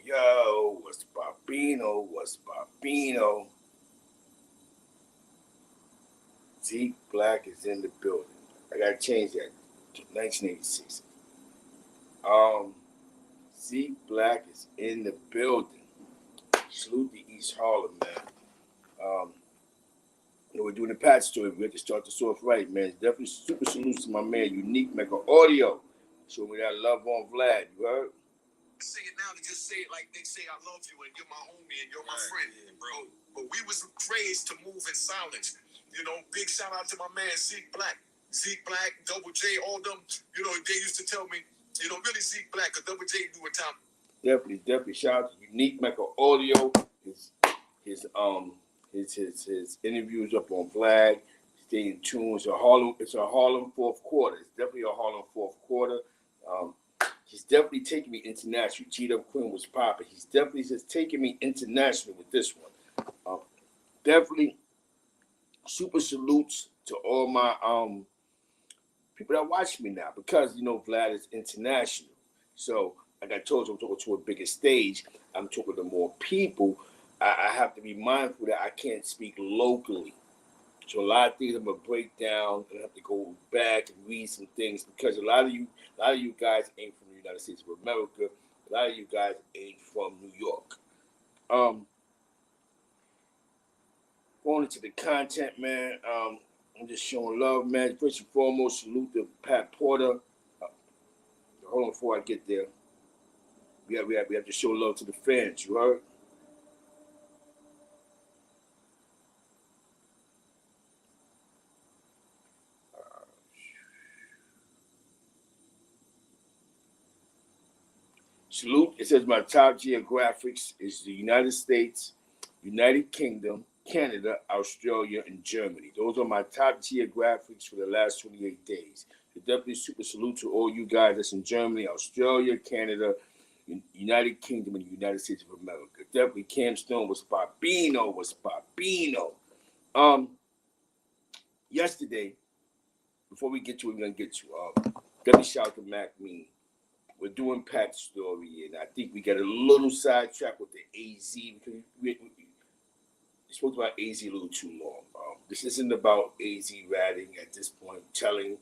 yo, what's Bobino? What's Bobino? Zeke Black is in the building. I gotta change that to 1986. Um, Zeke Black is in the building. Salute the East Harlem, man. Um, we're doing the patch story. We have to start this off right, man. Definitely super salute to my man, Unique Mega Audio. Show me that love on Vlad, you heard? Say it now to just say it like they say I love you and you're my homie and you're my friend, yeah, bro. But we was raised to move in silence. You know, big shout out to my man Zeke Black, Double J, all them. You know, they used to tell me, you know, really Zeke Black, because Double J knew what time. Definitely. Shout out to Unique Mega Audio. His his interviews up on Vlad. Stay in tune. It's a Harlem fourth quarter. It's definitely a Harlem fourth quarter. Um, he's definitely taking me international. G Up Quinn was popping. He's definitely just taking me international with this one. Definitely super salutes to all my people that watch me now, because you know Vlad is international. So like I told you, I'm talking to a bigger stage. I'm talking to more people. I have to be mindful that I can't speak locally. So a lot of things I'm gonna break down and I have to go back and read some things, because a lot of you guys ain't from the United States of America. A lot of you guys ain't from New York. Going into the content, man. I'm just showing love, man. First and foremost, salute to Pat Porter. Hold on before I get there. We have to show love to the fans. You heard? Salute. It says my top geographics is the United States, United Kingdom, Canada, Australia, and Germany. Those are my top geographics for the last 28 days. So definitely super salute to all you guys that's in Germany, Australia, Canada, United Kingdom, and the United States of America. Definitely Cam Stone was Bobino. Yesterday, before we get to what we're gonna get to, definitely shout out to Mac Mean. We're doing Pat's story, and I think we got a little sidetracked with the AZ, because we spoke about AZ a little too long. This isn't about AZ ratting at this point, telling.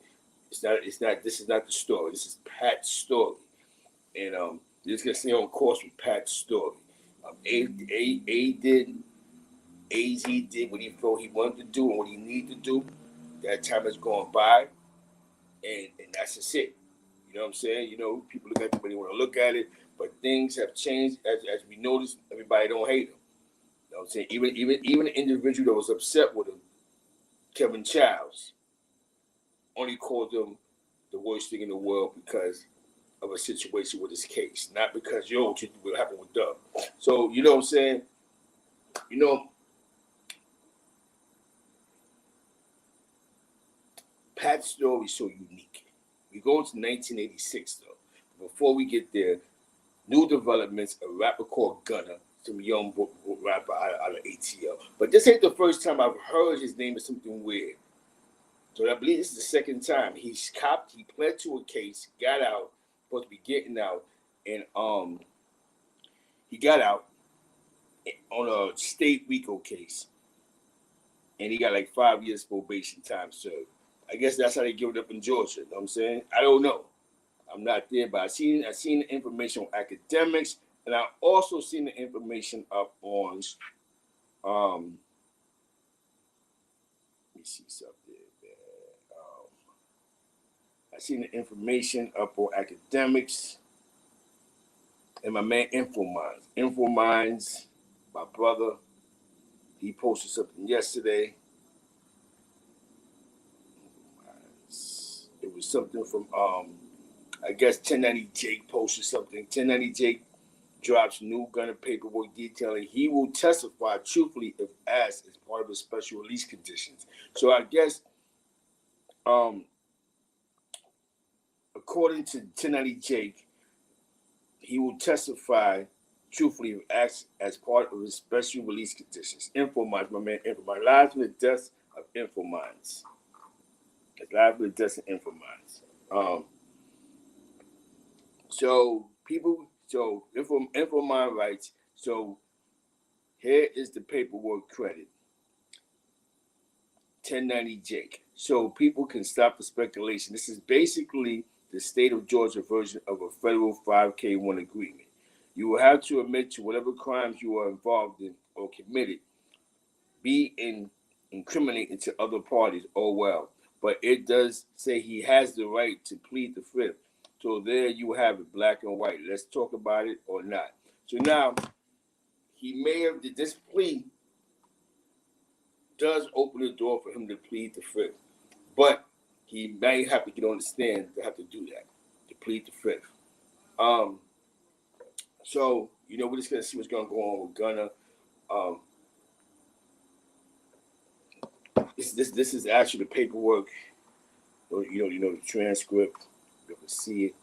It's not. This is not the story. This is Pat's story, and just gonna stay on course with Pat's story. AZ did what he felt he wanted to do and what he needed to do. That time has gone by, and that's just it. You know what I'm saying? You know, people look at it when they want to look at it, but things have changed. As we noticed, everybody don't hate him. You know what I'm saying? Even the individual that was upset with him, Kevin Childs, only called him the worst thing in the world because of a situation with his case, not because what happened with Doug. So you know what I'm saying? You know, Pat's story is so unique. We go into 1986 though. Before we get there, new developments, a rapper called Gunna, some young rapper out of ATL. But this ain't the first time I've heard his name is something weird. So I believe this is the second time. He pled to a case, got out, supposed to be getting out, and he got out on a state RICO case. And he got like 5 years probation time served. I guess that's how they give it up in Georgia. You know what I'm saying? I don't know. I'm not there, but I seen the information on academics, and I also seen the information up on let me see something. I seen the information up on academics, and my man Infominds, my brother, he posted something yesterday. It was something from I guess 1090 Jake posted something. 1090 Jake drops new Gunna paperwork detailing he will testify truthfully if asked as part of the special release conditions. So I guess according to 1090 Jake, he will testify truthfully if asked as part of his special release conditions. Infominds, my man Infominds. Live from the death of Infominds. Live from the death of Infominds. So people So info mine writes, so here is the paperwork credit. 1090 Jake. So people can stop the speculation. This is basically the state of Georgia version of a federal 5K1 agreement. You will have to admit to whatever crimes you are involved in or committed, be incriminating to other parties. Oh well. But it does say he has the right to plead the fifth. So there you have it, black and white. Let's talk about it or not. So now he may have this plea does open the door for him to plead the fifth. But he may have to get on the stand to have to do that, to plead the fifth. So, we're just gonna see what's gonna go on with Gunna. This is actually the paperwork. The transcript. You can see it.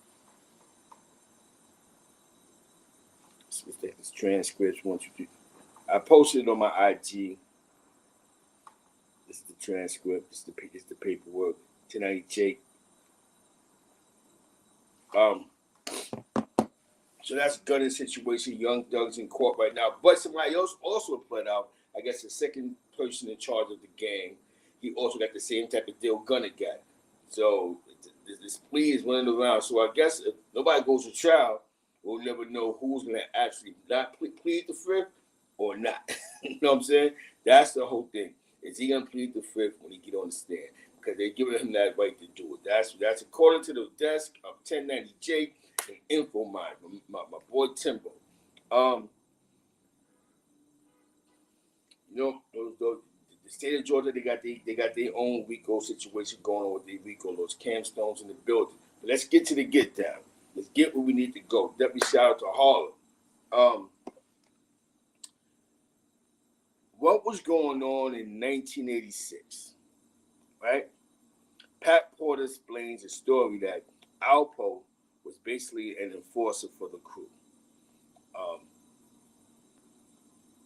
Let's take this transcript. I posted it on my IG. This is the transcript. This is the paperwork. 1090 Jake. So that's Gunna's situation. Young Thug's in court right now. But somebody else also pled out. I guess the second person in charge of the gang. He also got the same type of deal Gunna got. So this plea is running around. So I guess if nobody goes to trial, we'll never know who's going to actually not plead the fifth or not. You know what I'm saying? That's the whole thing. Is he going to plead the fifth when he get on the stand? Because they're giving him that right to do it. That's according to the desk of 1090 Jake and Info Mind, my boy Timbo. The state of Georgia, they got their own RICO situation going on with the RICO, those camstones in the building. But let's get to the get down. Let's get where we need to go. Definitely shout out to Harlem. What was going on in 1986, right? Pat Porter explains a story that Alpo was basically an enforcer for the crew.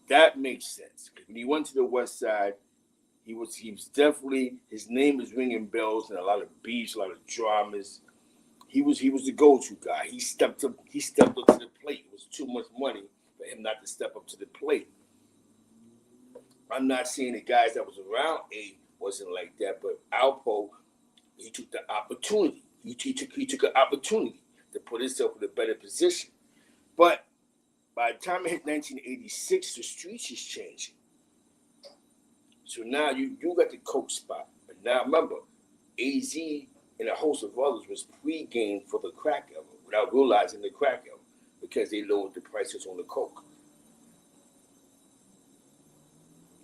That makes sense. When he went to the West Side, he was definitely, his name is ringing bells and a lot of beefs, a lot of dramas. He was the go-to guy. He stepped up to the plate. It was too much money for him not to step up to the plate. I'm not saying the guys that was around A wasn't like that, but Alpo, he took the opportunity. He took an opportunity to put himself in a better position. But by the time it hit 1986, the streets is changing. So now you got the coke spot. But now remember, AZ and a host of others was pre-game for the crack era without realizing the crack era because they lowered the prices on the coke.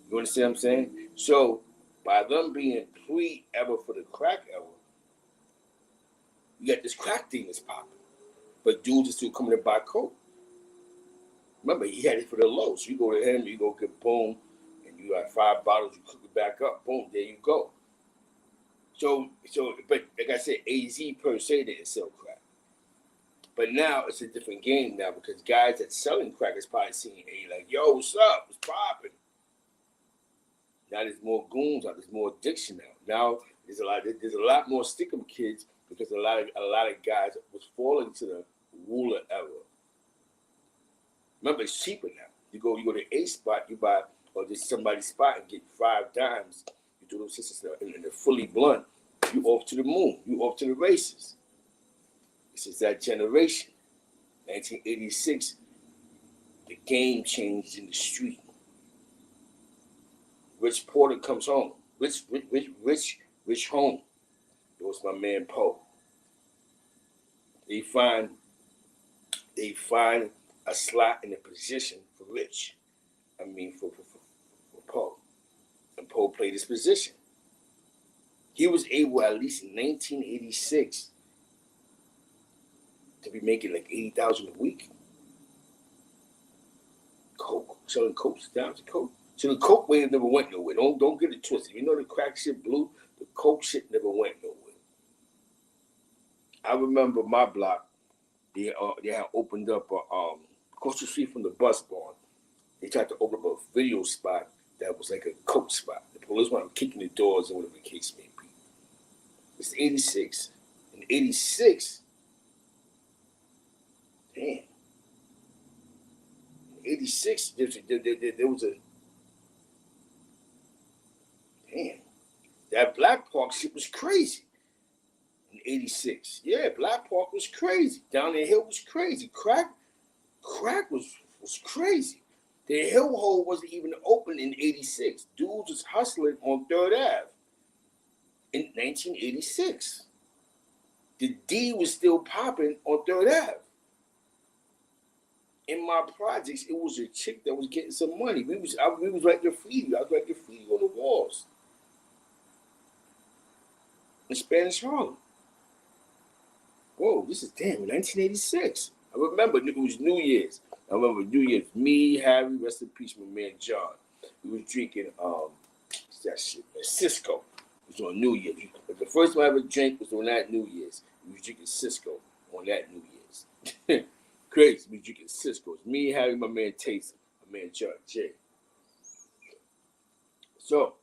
You understand what I'm saying? So by them being pre-ever for the crack era, you got this crack thing that's popping. But dudes are still coming to buy coke. Remember, he had it for the low. So you go to him, you go get boom, and you got 5 bottles, you cook it back up, boom, there you go. So, but like I said, AZ per se didn't sell crack. But now it's a different game now because guys that's selling crack is probably seeing A like, yo, what's up? What's popping? Now there's more goons out, there's more addiction now. Now there's a lot more stick-em kids because a lot of guys was falling to the ruler era. Remember, it's cheaper now. You go to A spot, you buy, or just somebody's spot and get 5 dimes. You do those systems and they're fully blunt. You off to the moon. You off to the races. This is that generation. 1986, the game changed in the street. Rich Porter comes home. Rich home. It was my man Poe. They find a slot in a position for Rich. I mean for Poe. And Poe played his position. He was able, at least in 1986, to be making like $80,000 a week. Coke, selling coke, down to coke. So the coke wave never went nowhere. Don't get it twisted. You know the crack shit blew. The coke shit never went nowhere. I remember my block. They had opened up across the street from the bus barn. They tried to open up a video spot that was like a coke spot. The police wanted kicking the doors and whatever the case may be. It's 86. In 86, damn, '86, there was a damn. That Black Park shit was crazy. In '86, yeah, Black Park was crazy. Down the hill was crazy. Crack was crazy. The hill hole wasn't even open in '86. Dudes was hustling on Third Ave in 1986. The D was still popping on Third Ave. In my projects, it was a chick that was getting some money. We was like graffiti. I was like graffiti on the walls in Spanish Harlem. Whoa, this is damn 1986. I remember it was New Year's. I remember New Year's. Me, Harry, rest in peace, my man John. We was drinking what's that shit, man? Cisco. It was on New Year's. The first time I ever drank was on that New Year's. We was drinking Cisco on that New Year's. Crazy. We was drinking Cisco. It's me, Harry, my man Taysom, my man John J. So,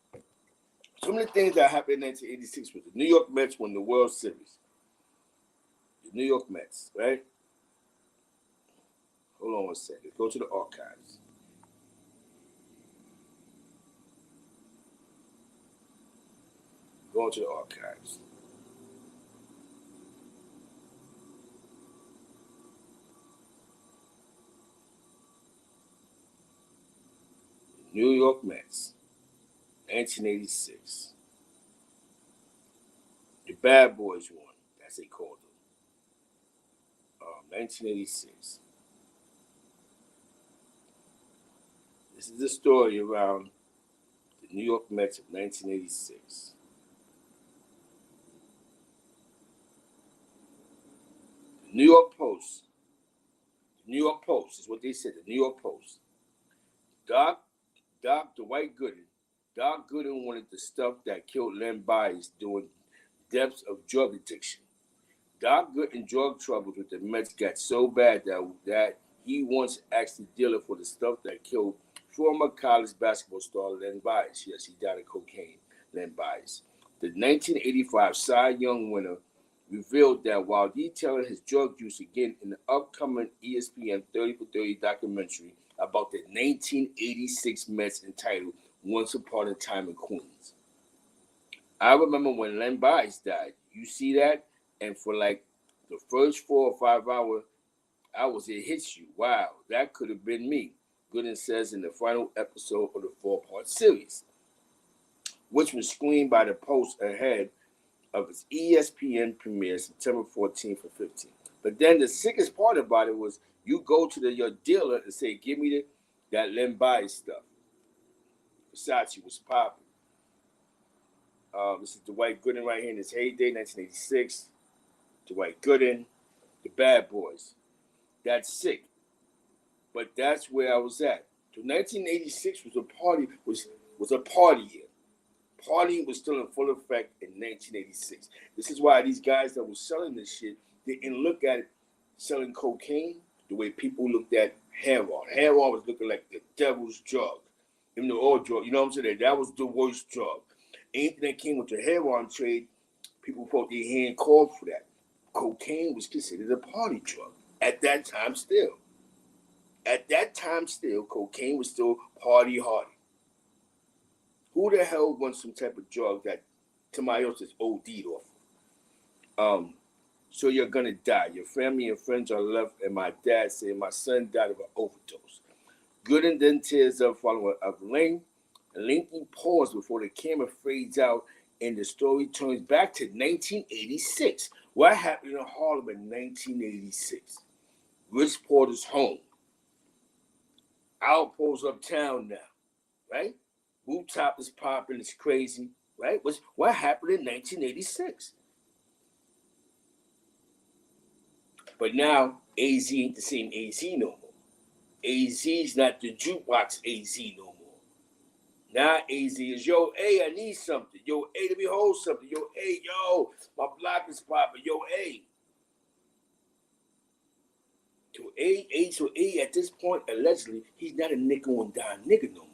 some of the things that happened in 1986 was the New York Mets won the World Series. The New York Mets, right? Hold on one second. Go to the archives. Go to the archives. New York Mets, 1986. The Bad Boys won, as they called them. 1986. This is the story around the New York Mets of 1986. The New York Post. The New York Post is what they said. The New York Post. Doc, Dwight Gooden. Doc Gooden wanted the stuff that killed Len Bias during depths of drug addiction. Doc Gooden's drug troubles with the Mets got so bad that he once asked the dealer for the stuff that killed former college basketball star Len Bias. Yes, he died of cocaine, Len Bias. The 1985 Cy Young winner revealed that while detailing his drug use again in the upcoming ESPN 30 for 30 documentary about the 1986 Mets entitled Once Upon a Time in Queens. I remember when Len Bias died. You see that? And for like the first 4 or 5 hours, it hits you. Wow, that could have been me, Gooden says in the final episode of the 4-part series, which was screened by the Post ahead of its ESPN premiere September 14th or 15th. But then the sickest part about it was you go to your dealer and say, give me that Len Bias stuff. Versace was popping. This is Dwight Gooden right here in his heyday, 1986. Dwight Gooden, the Bad Boys. That's sick. But that's where I was at. So 1986 was a party year. Partying was still in full effect in 1986. This is why these guys that were selling this shit didn't look at it selling cocaine the way people looked at heroin. Heroin was looking like the devil's drug. Even though all drug, you know what I'm saying? That was the worst drug. Anything that came with the heroin trade, people put their hand called for that. Cocaine was considered a party drug at that time still. At that time still, cocaine was still party hardy. Who the hell wants some type of drug that somebody else is OD'd off of? So you're gonna die. Your family and friends are left, and my dad said my son died of an overdose. Gooden then tears up following a lengthy pause before the camera fades out and the story turns back to 1986. What happened in Harlem in 1986? Rich Porter's home. Alpo's uptown now, right? Rooftop is popping, it's crazy, right? What happened in 1986? But now AZ ain't the same AZ no more. AZ's not the jukebox AZ no more. Now AZ is, yo, A, I need something. Yo, A, let me hold something. Yo, A, yo, my block is popping. Yo, A. So A at this point, allegedly, he's not a nickel and dime nigga no more.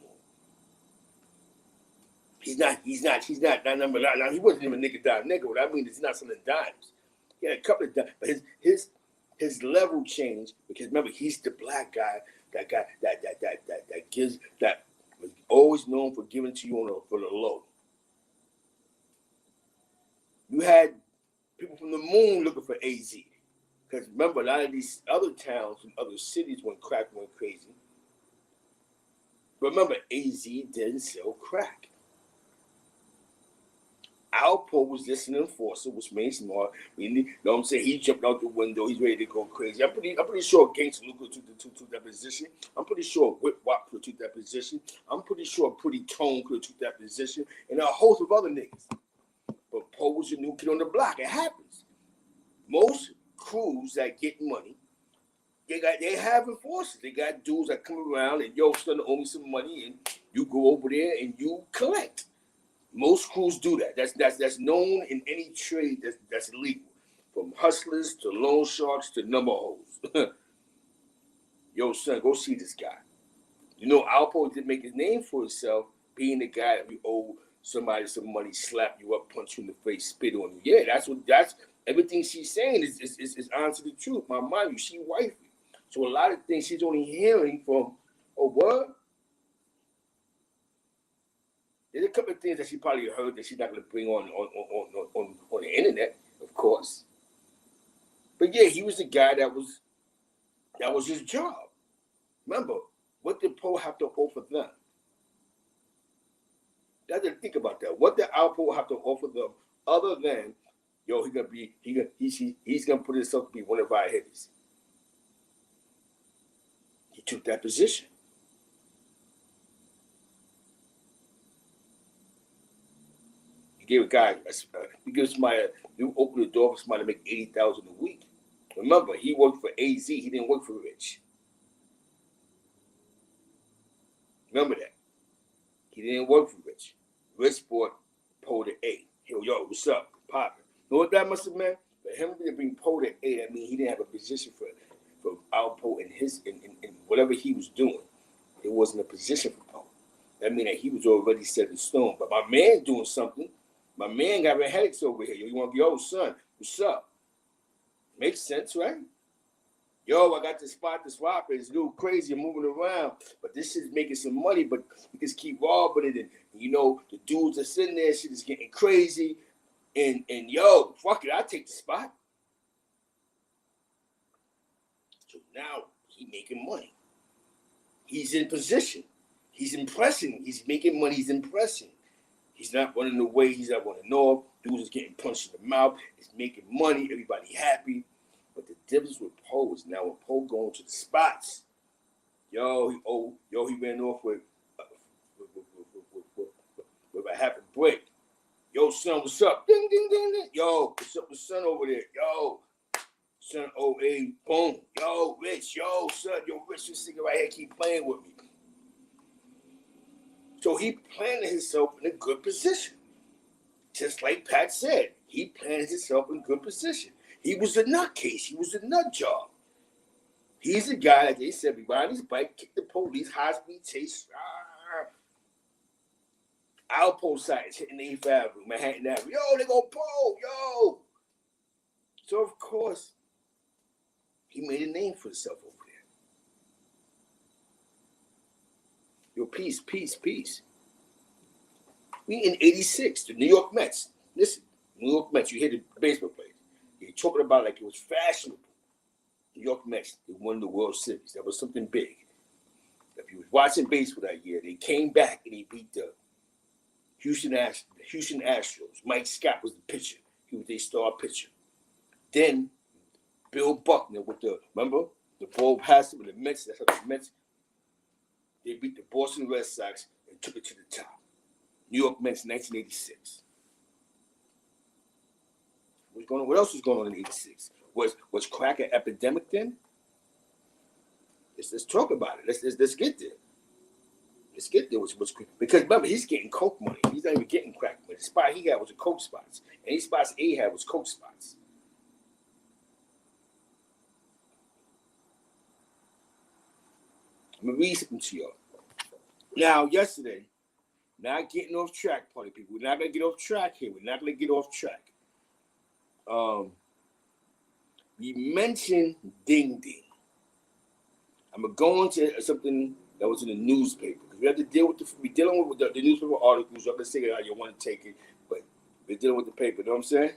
He's not that number. Now, he wasn't even a nickel dime nigga. What I mean is he's not selling dimes. He had a couple of dimes, but his level changed because remember, he's the black guy That guy that gives that was always known for giving to you for the low. You had people from the moon looking for AZ. Because remember, a lot of these other towns and other cities when crack went crazy. Remember, AZ didn't sell crack. Alpo was just an enforcer, which made smart. You know what I'm saying? He jumped out the window. He's ready to go crazy. I'm pretty sure Gangsta Luca took that position. I'm pretty sure Whip Wop could have took that position. I'm pretty sure Pretty Tone could have took that position. And a host of other niggas. But Poe was a new kid on the block. It happens. Most crews that get money, they have enforcers. They got dudes that come around and, yo, son, owe me some money, and you go over there and you collect. Most crews do that. That's known in any trade that's illegal, from hustlers to loan sharks to number hoes. Yo, son, go see this guy. You know, Alpo did make his name for himself, being the guy that you owe somebody some money, slap you up, punch you in the face, spit on you. Yeah, that's everything she's saying is honest to the truth. My mind, she wifey. So a lot of things she's only hearing from, oh, what? There's a couple of things that she probably heard that she's not going to bring on the internet, of course. But yeah, he was the guy that was his job. Remember, what did Poe have to offer them? You have to think about that. What did Alpo have to offer them other than, yo, he's gonna put himself to be one of our heavies? He took that position. Gave a guy, he gives somebody, you open the door for somebody to make $80,000 a week. Remember, he worked for AZ. He didn't work for Rich. Remember that. He didn't work for Rich. Rich bought Poe to A. Yo, what's up? Poppin'. You know what that must have meant? For him to bring Poe to A, that means he didn't have a position for Alpo in whatever he was doing. It wasn't a position for Poe. That means that he was already set in stone. But my man doing something. My man got headaches over here. Yo, you want to yo, son, what's up? Makes sense, right? Yo, I got this spot to swap. It's a little crazy. I'm moving around. But this shit's making some money, but we just keep robbing it. And, you know, the dudes are sitting there, shit is getting crazy. And yo, fuck it, I'll take the spot. So now he's making money. He's in position. He's impressing. He's making money. He's impressing. He's not running away. He's not running off. Dudes is getting punched in the mouth. He's making money. Everybody happy. But the difference with Poe is now when Poe going to the spots, he ran off with a half a brick. Yo, son, what's up? Ding, ding, ding, ding. Yo, what's up with son over there? Yo, son, OA, boom. Yo, Rich, yo, son, yo, Rich, this nigga right here keep playing with me. So he planted himself in a good position. Just like Pat said, he planted himself in good position. He was a nutcase. He was a nut job. He's a guy that they said, be riding his bike, kick the police, high-speed chase. Alpo sites hitting the 8th Avenue, Manhattan Avenue. Yo, they go Poe, yo. So, of course, he made a name for himself over there. Yo, peace, peace, peace. We in 86, the New York Mets. Listen, New York Mets, you hear the baseball players. They're talking about like it was fashionable. New York Mets, they won the World Series. That was something big. If you was watching baseball that year, they came back and they beat the Houston Astros. Mike Scott was the pitcher. He was their star pitcher. Then Bill Buckner with remember? The ball passed with the Mets. That's how the Mets, they beat the Boston Red Sox and took it to the top. New York Mets, 1986. What else was going on in 86? Was crack an epidemic then? Let's talk about it. Let's get there. Let's get there. Because remember, he's getting coke money. He's not even getting crack money. The spot he had was a coke spots. Any spots A had was coke spots. I'm gonna read something to y'all. Now, yesterday, not getting off track, party people. We're not gonna get off track here. We're not gonna get off track. We mentioned Ding Ding. I'm I'm gonna go into something that was in the newspaper because we have to deal with we're dealing with the newspaper articles. Y'all can say how you want to take it, but we're dealing with the paper. You know what I'm saying?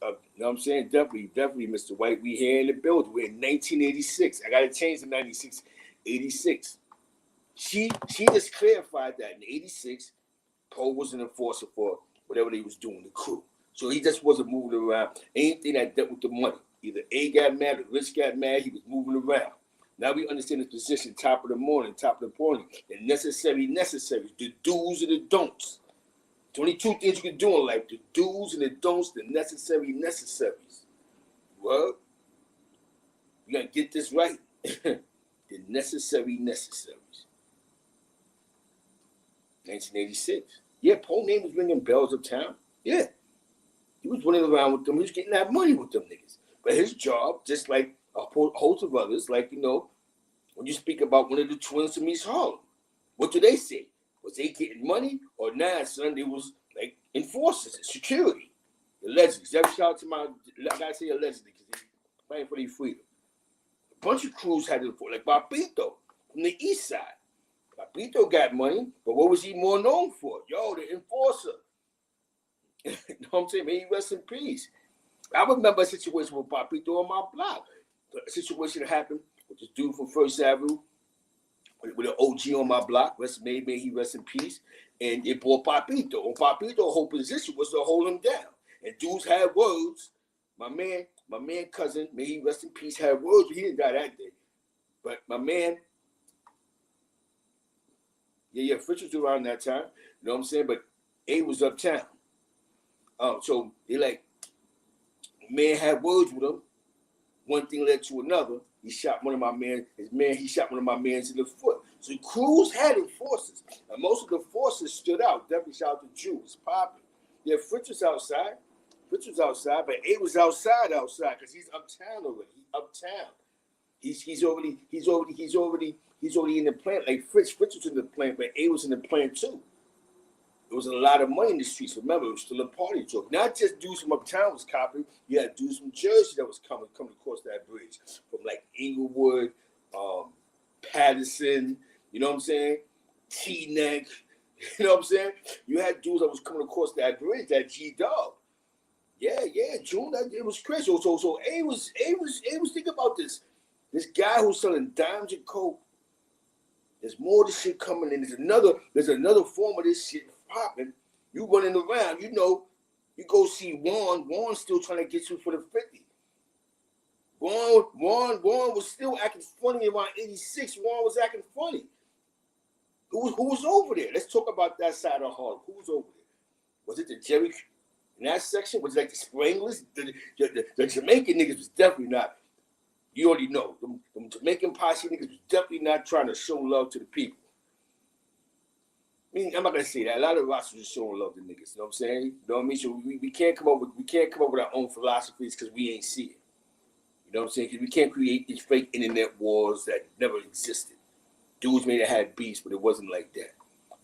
You know what I'm saying? Definitely, Mr. White. We here in the building. We're in 1986. I gotta change to 96, 86. She just clarified that in 86, Poe was an enforcer for whatever they was doing, the crew. So he just wasn't moving around. Anything that dealt with the money. Either A got mad or Rich got mad, he was moving around. Now we understand his position, top of the morning, the necessaries, the do's and the don'ts. There's only two things you can do in life, the do's and the don'ts, the necessaries. Well, you gotta get this right. The necessaries. 1986. Yeah, Poe name was ringing bells uptown. Yeah. He was running around with them. He was getting that money with them niggas. But his job, just like a host of others, like, you know, when you speak about one of the twins from East Harlem, what do they say? Was they getting money? Or nah, son, they was like enforcers and security. Allegedly. Every shout out to I gotta say allegedly because they're fighting for their freedom. A bunch of crews had to enforce, like Papito from the east side. Papito got money, but what was he more known for? Yo, the enforcer. You know what I'm saying? May he rest in peace. I remember a situation with Papito on my block. A situation that happened with this dude from First Avenue, with an OG on my block. May he rest in peace. And it brought Papito. And Papito's whole position was to hold him down. And dudes had words. My man cousin, may he rest in peace, had words, but he didn't die that day. But my man, Fritz was around that time. You know what I'm saying? But A was uptown. So they like, man had words with him. One thing led to another. He shot one of my mans in the foot. So crews had enforcers. And most of the forces stood out. Definitely shout out to Jew. It's popping. Yeah, Fritz was outside. But A was outside because he's uptown already. He's uptown. He's already in the plant. Like Fritz was in the plant, but A was in the plant too. There was a lot of money in the streets. Remember, it was still a party joke. Not just dudes from uptown was copying. You had dudes from Jersey that was coming across that bridge. From like Inglewood, Patterson, you know what I'm saying? T-Neck, you know what I'm saying? You had dudes that was coming across that bridge, that G-Dub. Yeah, June, it was crazy. So A was thinking about this. This guy who's selling dimes and coke. There's more of this shit coming in. There's another form of this shit popping. You running around, you know, you go see Juan. Juan's still trying to get you for the 50. Juan was still acting funny around 86. Juan was acting funny. Who was over there? Let's talk about that side of Harlem. Who was over there? Was it the Jerry in that section? Was it like the Spranglers? The Jamaican niggas was definitely not. You already know. Them Jamaican posse niggas was definitely not trying to show love to the people. I mean, I'm not gonna say that. A lot of rosters are showing love to niggas. You know what I'm saying? You know what I mean? So we can't come up with our own philosophies because we ain't see it. You know what I'm saying? Because we can't create these fake internet wars that never existed. Dudes may have had beefs, but it wasn't like that.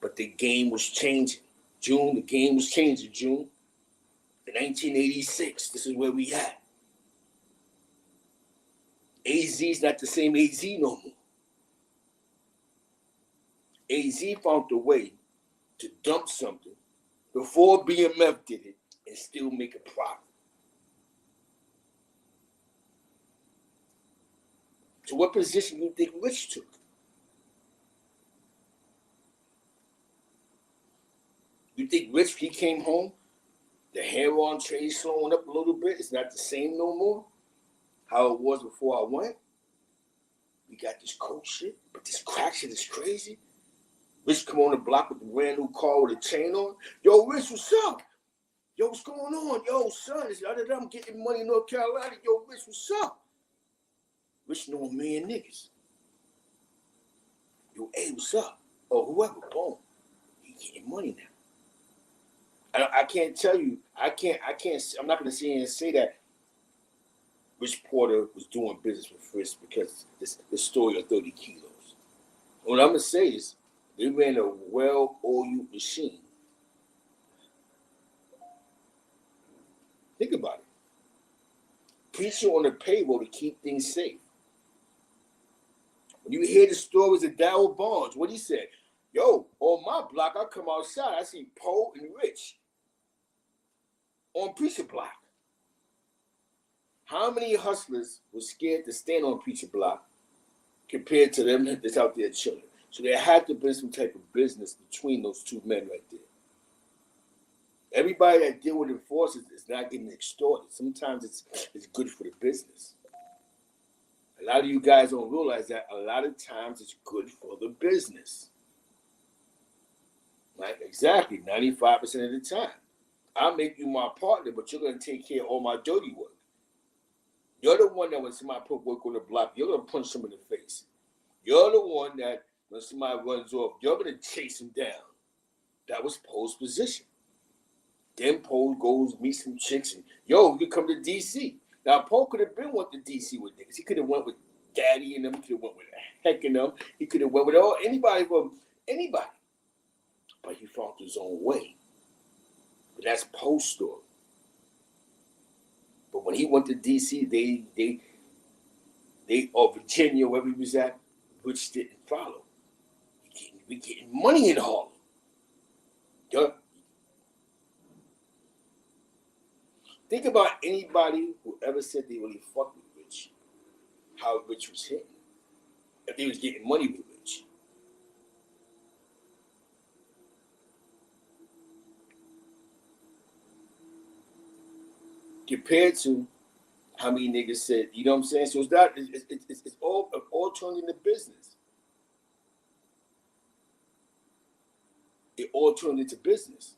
But the game was changing. The game was changing, June. In 1986, this is where we at. AZ's not the same AZ no more. AZ found a way to dump something before BMF did it and still make a profit. So what position do you think Rich took? You think Rich, he came home, the heroin trade slowing up a little bit, it's not the same no more? How it was before I went? We got this coke shit, but this crack shit is crazy. Rich come on the block with the brand new car with a chain on. Yo, Rich, what's up? Yo, what's going on? Yo, son, it's the other day I'm getting money in North Carolina. Yo, Rich, what's up? Rich know a million niggas. Yo, hey, what's up? Or whoever, boom. He getting money now. I can't tell you, I'm not going to sit here and say that Rich Porter was doing business with Fritz because the story of 30 kilos. What I'm going to say is they ran a well-oiled machine. Think about it. preacher on the payroll to keep things safe. When you hear the stories of Darryl Barnes, what he said, yo, on my block, I come outside, I see Poe and Rich on preacher block. How many hustlers were scared to stand on preacher block compared to them that's out there chilling? So there had to be some type of business between those two men right there. Everybody that deal with enforcers is not getting extorted. Sometimes it's good for the business. A lot of you guys don't realize that a lot of times it's good for the business. Like exactly 95% of the time. I'll make you my partner, but you're going to take care of all my dirty work. You're the one that when somebody put work on the block, you're going to punch them in the face. You're the one that when somebody runs off, you're going to chase him down. That was Poe's position. Then Poe goes meet some chicks and, yo, you come to D.C. Now, Poe could have been went to D.C. with niggas. He could have went with Daddy and them. He could have went with Heck and them. He could have went with anybody from anybody. But he found his own way. But that's Poe's story. But when he went to D.C., they or Virginia, wherever he was at, which didn't follow. We getting money in Harlem. Duh. Think about anybody who ever said they really fucked with Rich, how Rich was hitting. If they was getting money with Rich. Compared to how many niggas said, you know what I'm saying? So it's all turned into business. It all turned into business.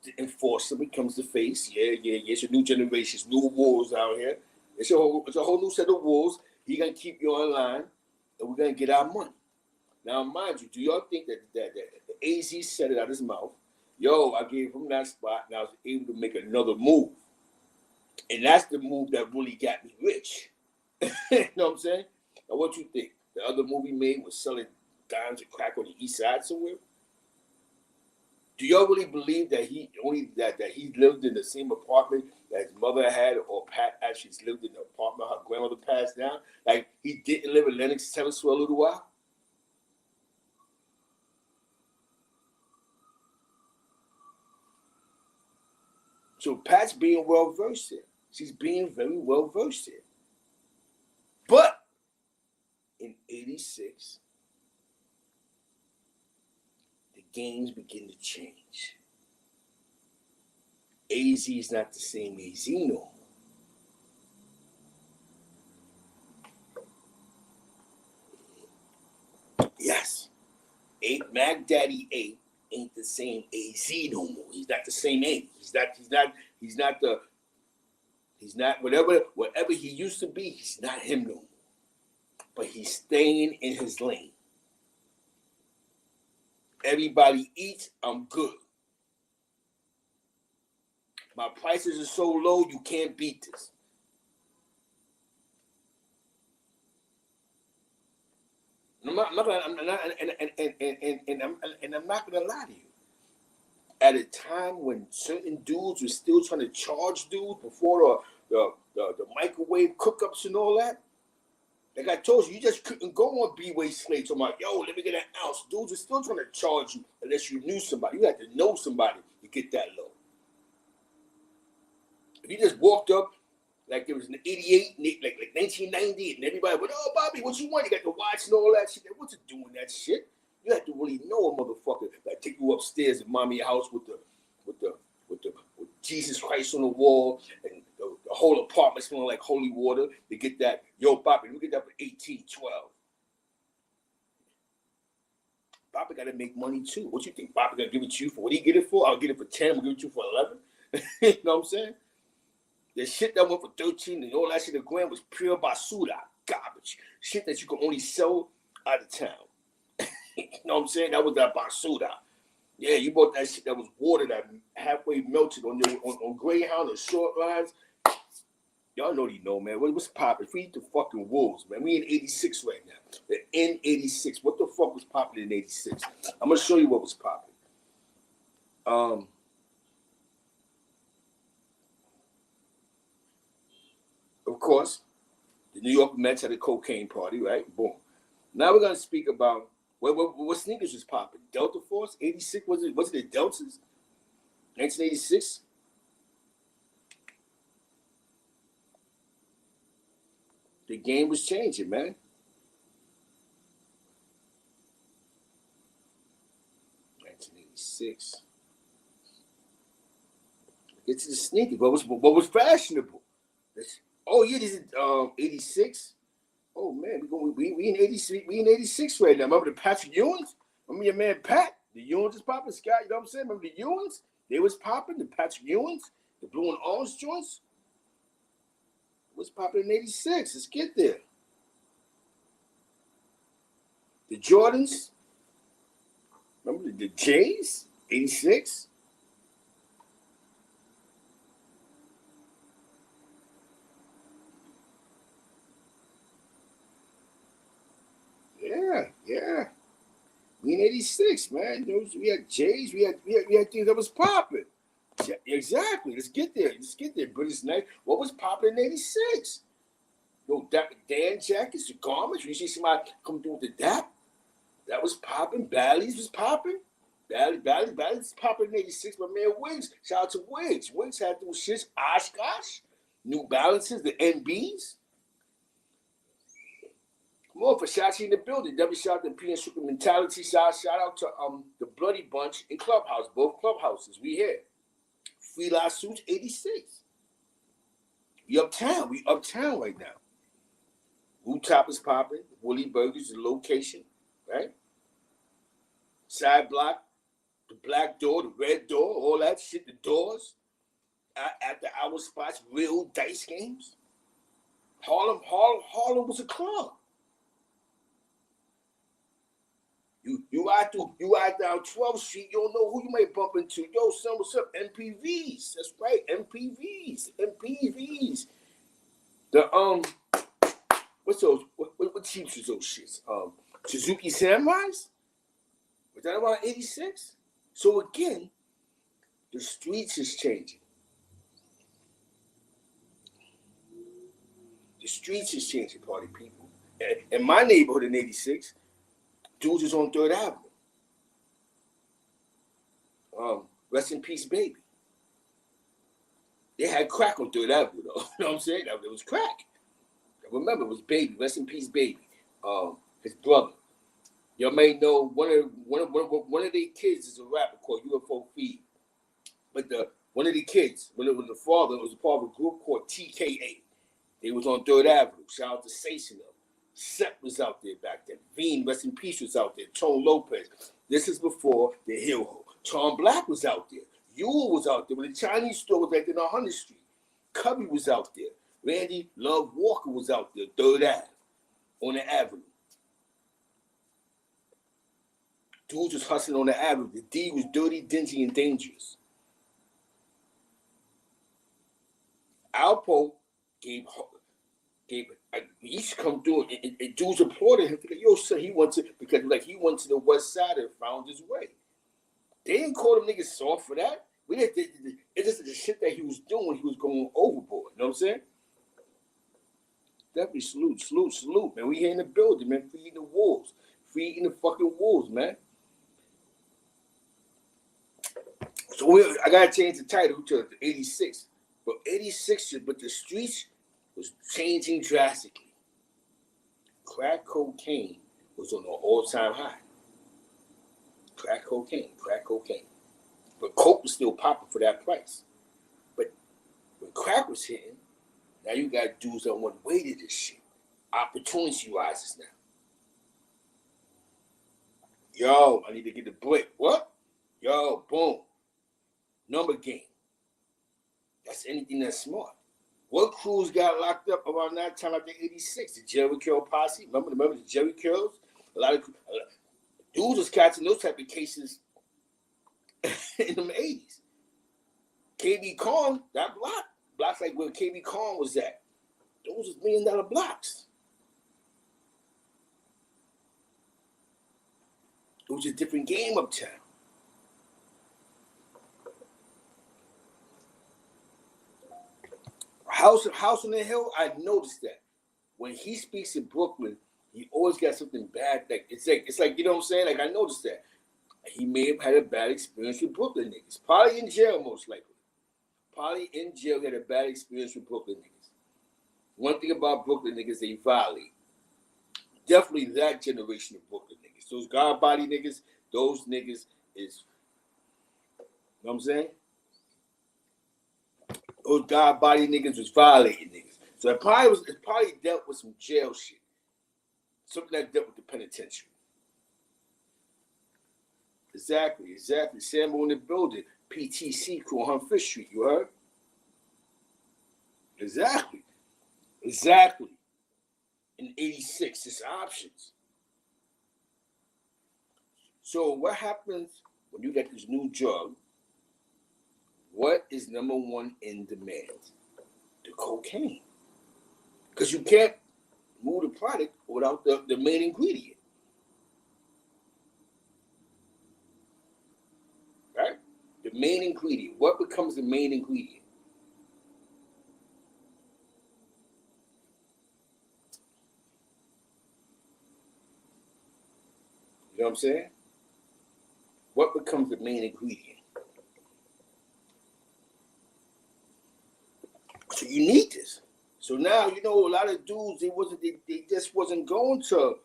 The enforcer becomes the face. Yeah. It's a new generation, it's new wolves out here. It's a whole new set of wolves. He gonna keep you online, and we're gonna get our money. Now, mind you, do y'all think that AZ said it out of his mouth? Yo, I gave him that spot, and I was able to make another move. And that's the move that really got me rich. You know what I'm saying? Now, what you think? The other move he made was selling dimes and crack on the east side somewhere? Do y'all really believe that he lived in the same apartment that his mother had, or Pat actually lived in the apartment her grandmother passed down? Like he didn't live in Lenox Terrace for a little while? So Pat's being well versed here. She's being very well versed here. But in '86, the games begin to change. AZ is not the same AZ no more. Yes. Mac Daddy A ain't the same AZ no more. He's not the same A. He's not whatever he used to be, he's not him no more. But he's staying in his lane. Everybody eats, I'm good. My prices are so low, you can't beat this. I'm not gonna lie to you. At a time when certain dudes were still trying to charge dudes before the microwave cookups and all that, like I told you, you just couldn't go on B-Way Slate talking about, yo, let me get an ounce. Dudes were still trying to charge you unless you knew somebody. You had to know somebody to get that low. If you just walked up like it was in 88, like 1990, and everybody went, oh, Bobby, what you want? You got the watch and all that shit. What's it doing that shit? You have to really know a motherfucker that take you upstairs in mommy house with Jesus Christ on the wall and the whole apartment smelling like holy water to get that. Yo, Bobby, we get that for 18, 12. Bobby got to make money too. What you think? Bobby gonna give it to you for what he get it for? I'll get it for 10. I'll give it to you for 11. You know what I'm saying? The shit that went for 13 and all that shit, the grand was pure basura, garbage. Shit that you can only sell out of town. You know what I'm saying? That was that basura. Yeah, you bought that shit that was water that halfway melted on Greyhound and short lines. Y'all know you know, man. What's poppin'? Feed the fucking wolves, man. We in 86 right now. We're in 86. What the fuck was poppin' in 86? I'm gonna show you what was poppin'. of course, the New York Mets had a cocaine party, right? Boom. Now we're gonna speak about what sneakers was popping. Delta Force, 86, was it the Deltas? 1986? The game was changing, man. 1986. Get to the sneakers. What was fashionable? Oh yeah, this is 86. Oh man, we in 86. We in 86 right now. Remember the Patrick Ewings? Remember your man Pat? The Ewings is popping, Scott. You know what I'm saying? Remember the Ewings? They was popping. The Patrick Ewings, the blue and orange joints. Was popping in 86. Let's get there. The Jordans. Remember the Jays? 86. Yeah. We in 86, man. We had Jays, we had things that was popping. Yeah, exactly. Let's get there. British Knight. What was popping in 86? Yo, Dan jackets, the garments. You see somebody come through with the Dap. That was popping. Bally's was popping. Bally's was popping in 86. My man Wiggs. Shout out to Wiggs. Wiggs had those shits. Oshkosh. New Balances, the NBs. Come on, for Shachi in the building. Debbie shout out to P and Super Mentality. Shout out to the Bloody Bunch in Clubhouse. Both clubhouses. We here. Free Lawsuits 86. We uptown right now. Rooftop is popping. Woolly Burgers, the location, right? Side block, the black door, the red door, all that shit, the doors. After hour spots, real dice games. Harlem was a club. You ride down 12th Street, you don't know who you might bump into. Yo, son, what's up? MPVs. That's right, MPVs. The what's those? What teams was those shits? Suzuki Samurais? Was that around 86? So again, the streets is changing. The streets is changing, party people. In my neighborhood in 86, dudes was on 3rd Avenue. Rest in peace, baby. They had crack on 3rd Avenue, though. You know what I'm saying? It was crack. I remember, it was Baby. Rest in peace, Baby. His brother. Y'all may know one of their kids is a rapper called UFO Feed. But one of the kids, when it was the father, it was a part of a group called TKA. They was on 3rd Avenue. Shout out to Sasonel. Sep was out there back then. Veen, rest in peace, was out there. Tone Lopez. This is before the Hill Ho. Tom Black was out there. Yule was out there. When the Chinese store was right there on 100th Street. Cubby was out there. Randy Love Walker was out there. 3rd Ave. On the Avenue. Dudes was hustling on the Avenue. The D was dirty, dingy, and dangerous. Alpo gave he used to come through and dudes applauded him. Yo, son, he went to the west side and found his way. They didn't call them niggas soft for that. It's just the shit that he was doing. He was going overboard. You know what I'm saying? Definitely salute, man. We here in the building, man. Feeding the wolves. Feeding the fucking wolves, man. So I gotta change the title to 86. But 86, but the streets was changing drastically. Crack cocaine was on an all-time high. Crack cocaine. But coke was still popping for that price. But when crack was hitting, now you got dudes that want way to this shit. Opportunity rises now. Yo, I need to get the brick. What? Yo, boom. Number game. That's anything that's smart. What crews got locked up around that time after 86? The Jerry Curl posse. Remember the Jerry Curls? A lot of dudes was catching those type of cases in the 80s. KB Kong, that blocks like where KB Kong was at. Those was $1 million blocks. It was a different game uptown. House on the Hill, I noticed that. When he speaks in Brooklyn, he always got something bad. It's like you know what I'm saying? Like I noticed that. He may have had a bad experience with Brooklyn niggas. Probably in jail, most likely. Probably in jail, he had a bad experience with Brooklyn niggas. One thing about Brooklyn niggas, they violate. Definitely that generation of Brooklyn niggas. Those God body niggas, those niggas is, you know what I'm saying? Those God body niggas was violating niggas. So it probably dealt with some jail shit. Something that dealt with the penitentiary. Exactly. Sambo in the building. PTC crew on Fifth Street, you heard? Exactly. In 86, it's options. So what happens when you get this new drug? What is number one in demand? The cocaine. Because you can't move the product without the main ingredient. Right? The main ingredient. What becomes the main ingredient? You know what I'm saying? What becomes the main ingredient? So you need this. So now you know a lot of dudes they just wasn't going to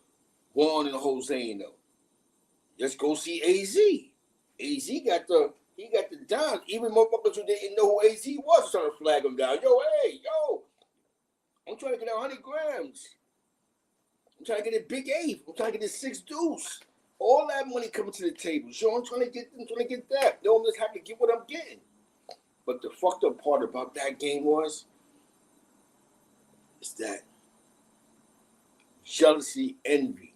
Juan and Jose though. Let's go see AZ. AZ got the dime. Even motherfuckers who didn't know who AZ was trying to flag him down. Yo, I'm trying to get 100 grams. I'm trying to get a big eight. I'm trying to get a 6 deuce. All that money coming to the table. So I'm trying to get that. They don't just have to get what I'm getting. But the fucked up part about that game is that jealousy, envy.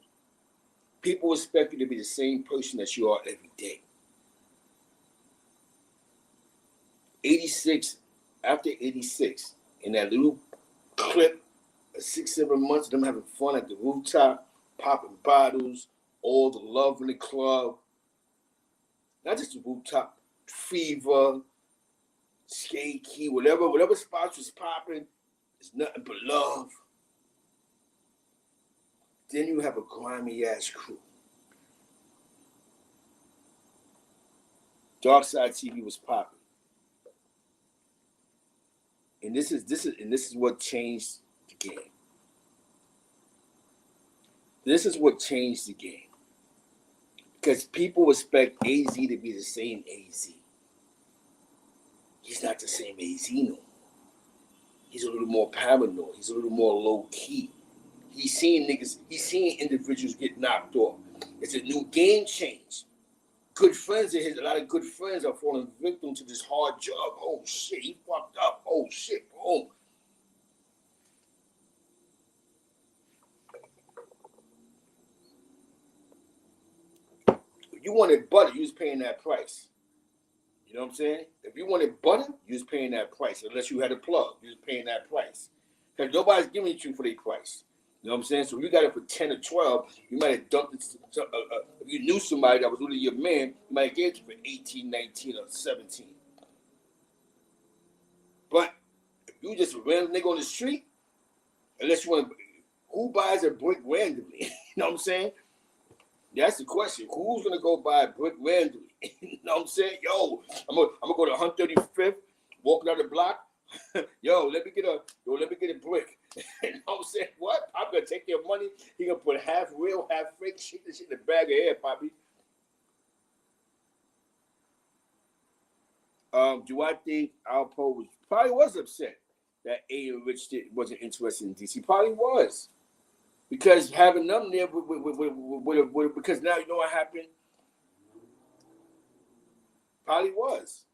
People expect you to be the same person that you are every day. 86, after 86, in that little clip of 6-7 months of them having fun at the rooftop, popping bottles, all the love in the club. Not just the rooftop, Fever, Skate Key, whatever spots was popping, it's nothing but love. Then you have a grimy ass crew. Dark Side TV was popping. And this is what changed the game. This is what changed the game. Because people expect AZ to be the same AZ. He's not the same AZ no more. He's a little more paranoid. He's a little more low key. He's seeing individuals get knocked off. It's a new game change. Good friends of his, a lot of good friends are falling victim to this hard job. Oh shit, he fucked up. Oh shit, boom. If you wanted butter, you was paying that price. You know what I'm saying? If you wanted butter, you was paying that price. Unless you had a plug, you was paying that price. Because nobody's giving it to you for their price. You know what I'm saying? So if you got it for 10 or 12, you might have dumped it. If you knew somebody that was really your man, you might have gave it to you for 18, 19, or 17. But if you just a random nigga on the street, unless you want to, who buys a brick randomly? You know what I'm saying? That's the question. Who's gonna go buy a brick randomly? You know what I'm saying? Yo, I'm gonna go to 135th, walk down the block. Yo, let me get a brick. You know what I'm saying? What? I'm gonna take your money. He gonna put half real, half fake shit in the bag of hair, Poppy. Do I think Alpo probably was upset that A and Rich wasn't interested in DC? Probably was. Because having them there because now you know what happened? Probably was.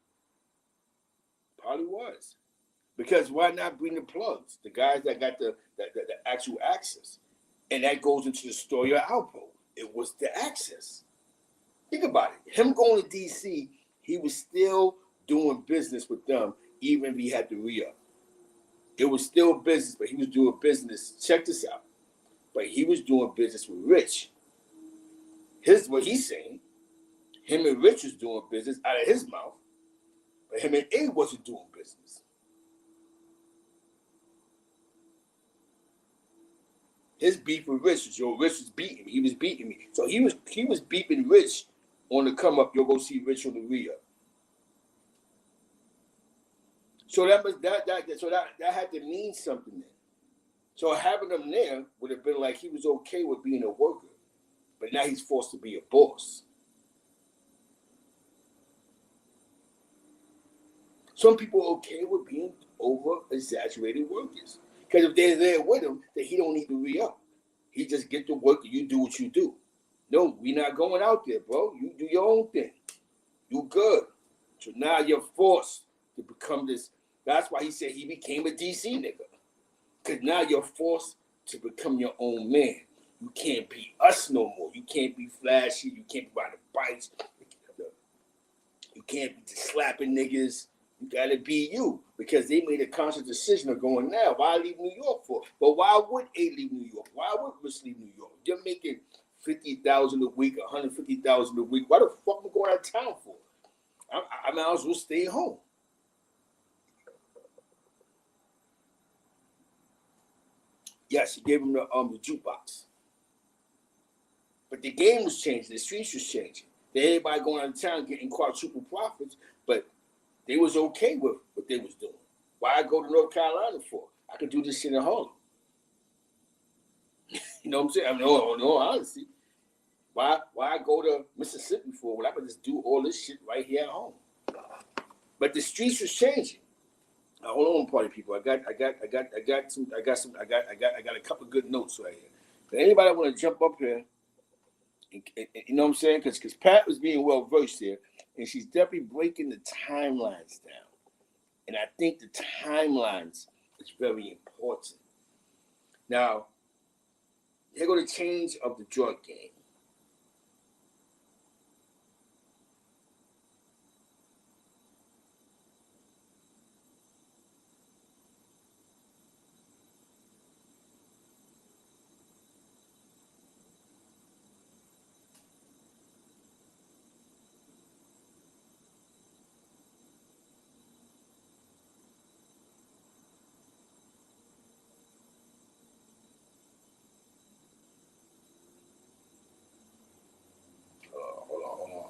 Because why not bring the plugs? The guys that got the actual access. And that goes into the story of Alpo. It was the access. Think about it. Him going to DC, he was still doing business with them, even if he had to re-up. It was still business, but he was doing business. Check this out. But he was doing business with Rich. Here's what he's saying. Him and Rich was doing business out of his mouth, but him and A wasn't doing business. His beef with Rich was, yo, Rich was beating me. He was beating me. So he was beeping Rich on the come up. You'll go see Rich on the re-up. So that had to mean something then. So having him there would have been like he was okay with being a worker, but now he's forced to be a boss. Some people are okay with being over-exaggerated workers. Because if they're there with him, then he don't need to re-up. He just get to work and you do what you do. No, we not going out there, bro. You do your own thing. You good. So now you're forced to become this. That's why he said he became a DC nigga. Because now you're forced to become your own man. You can't be us no more. You can't be flashy. You can't be riding bikes. You can't be just slapping niggas. You gotta be you. Because they made a conscious decision of going, now, why leave New York for? But why would A leave New York? Why would Rich leave New York? You're making $50,000 a week, $150,000 a week. Why the fuck am I going out of town for? I might as well stay home. Yes, he gave him the jukebox. But the game was changing. The streets was changing. Everybody going out of town getting quadruple profits, but they was okay with what they was doing. Why I go to North Carolina for? I could do this shit at home. You know what I'm saying? I mean, no, honestly. Why I go to Mississippi for when I could just do all this shit right here at home? But the streets was changing. Now, hold on, party people. I got a couple good notes right here. If anybody want to jump up here, and, you know what I'm saying? Because Pat was being well versed here, and she's definitely breaking the timelines down. And I think the timelines is very important. Now, here go the change of the drug game.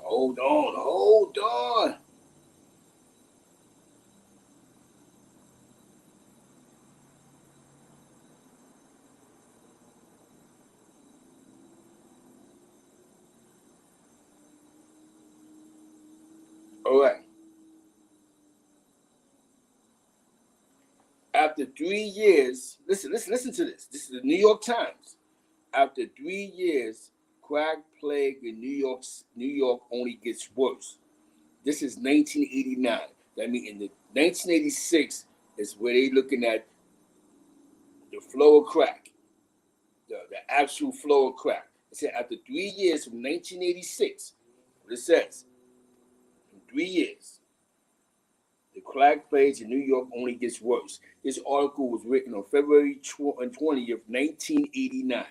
Hold on. All right. After 3 years, listen to this. This is the New York Times. After 3 years, crack plague in New York only gets worse. This is 1989. That means in the 1986 is where they looking at the flow of crack, the actual flow of crack. It said after 3 years from 1986, what it says, in 3 years, the crack plague in New York only gets worse. This article was written on February 20th, 1989.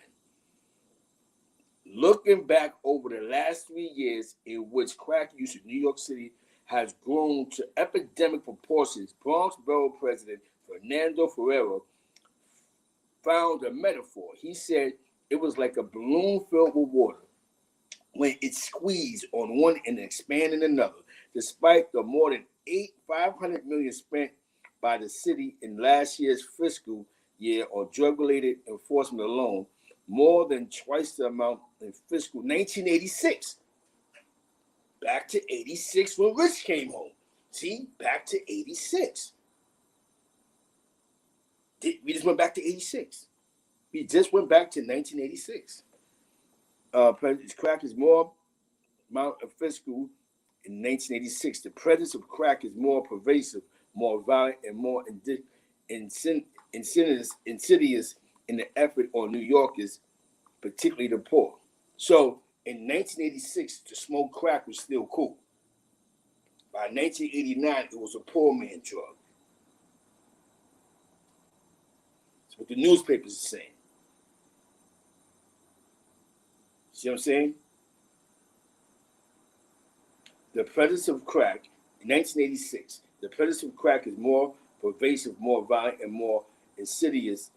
Looking back over the last 3 years in which crack use in New York City has grown to epidemic proportions, Bronx Borough President Fernando Ferrero found a metaphor. He said it was like a balloon filled with water when it squeezed on one and expanded another. Despite the more than $500 million spent by the city in last year's fiscal year on drug-related enforcement alone, more than twice the amount in fiscal 1986. Back to 86 when Rich came home. See, back to 86. We just went back to 86. We just went back to 1986. Crack is more amount of fiscal in 1986. The presence of crack is more pervasive, more violent, and more insidious in the effort on New Yorkers, particularly the poor. So in 1986, to smoke crack was still cool. By 1989, it was a poor man drug. That's what the newspapers are saying. See what I'm saying? The presence of crack in 1986. The presence of crack is more pervasive, more violent, and more insidious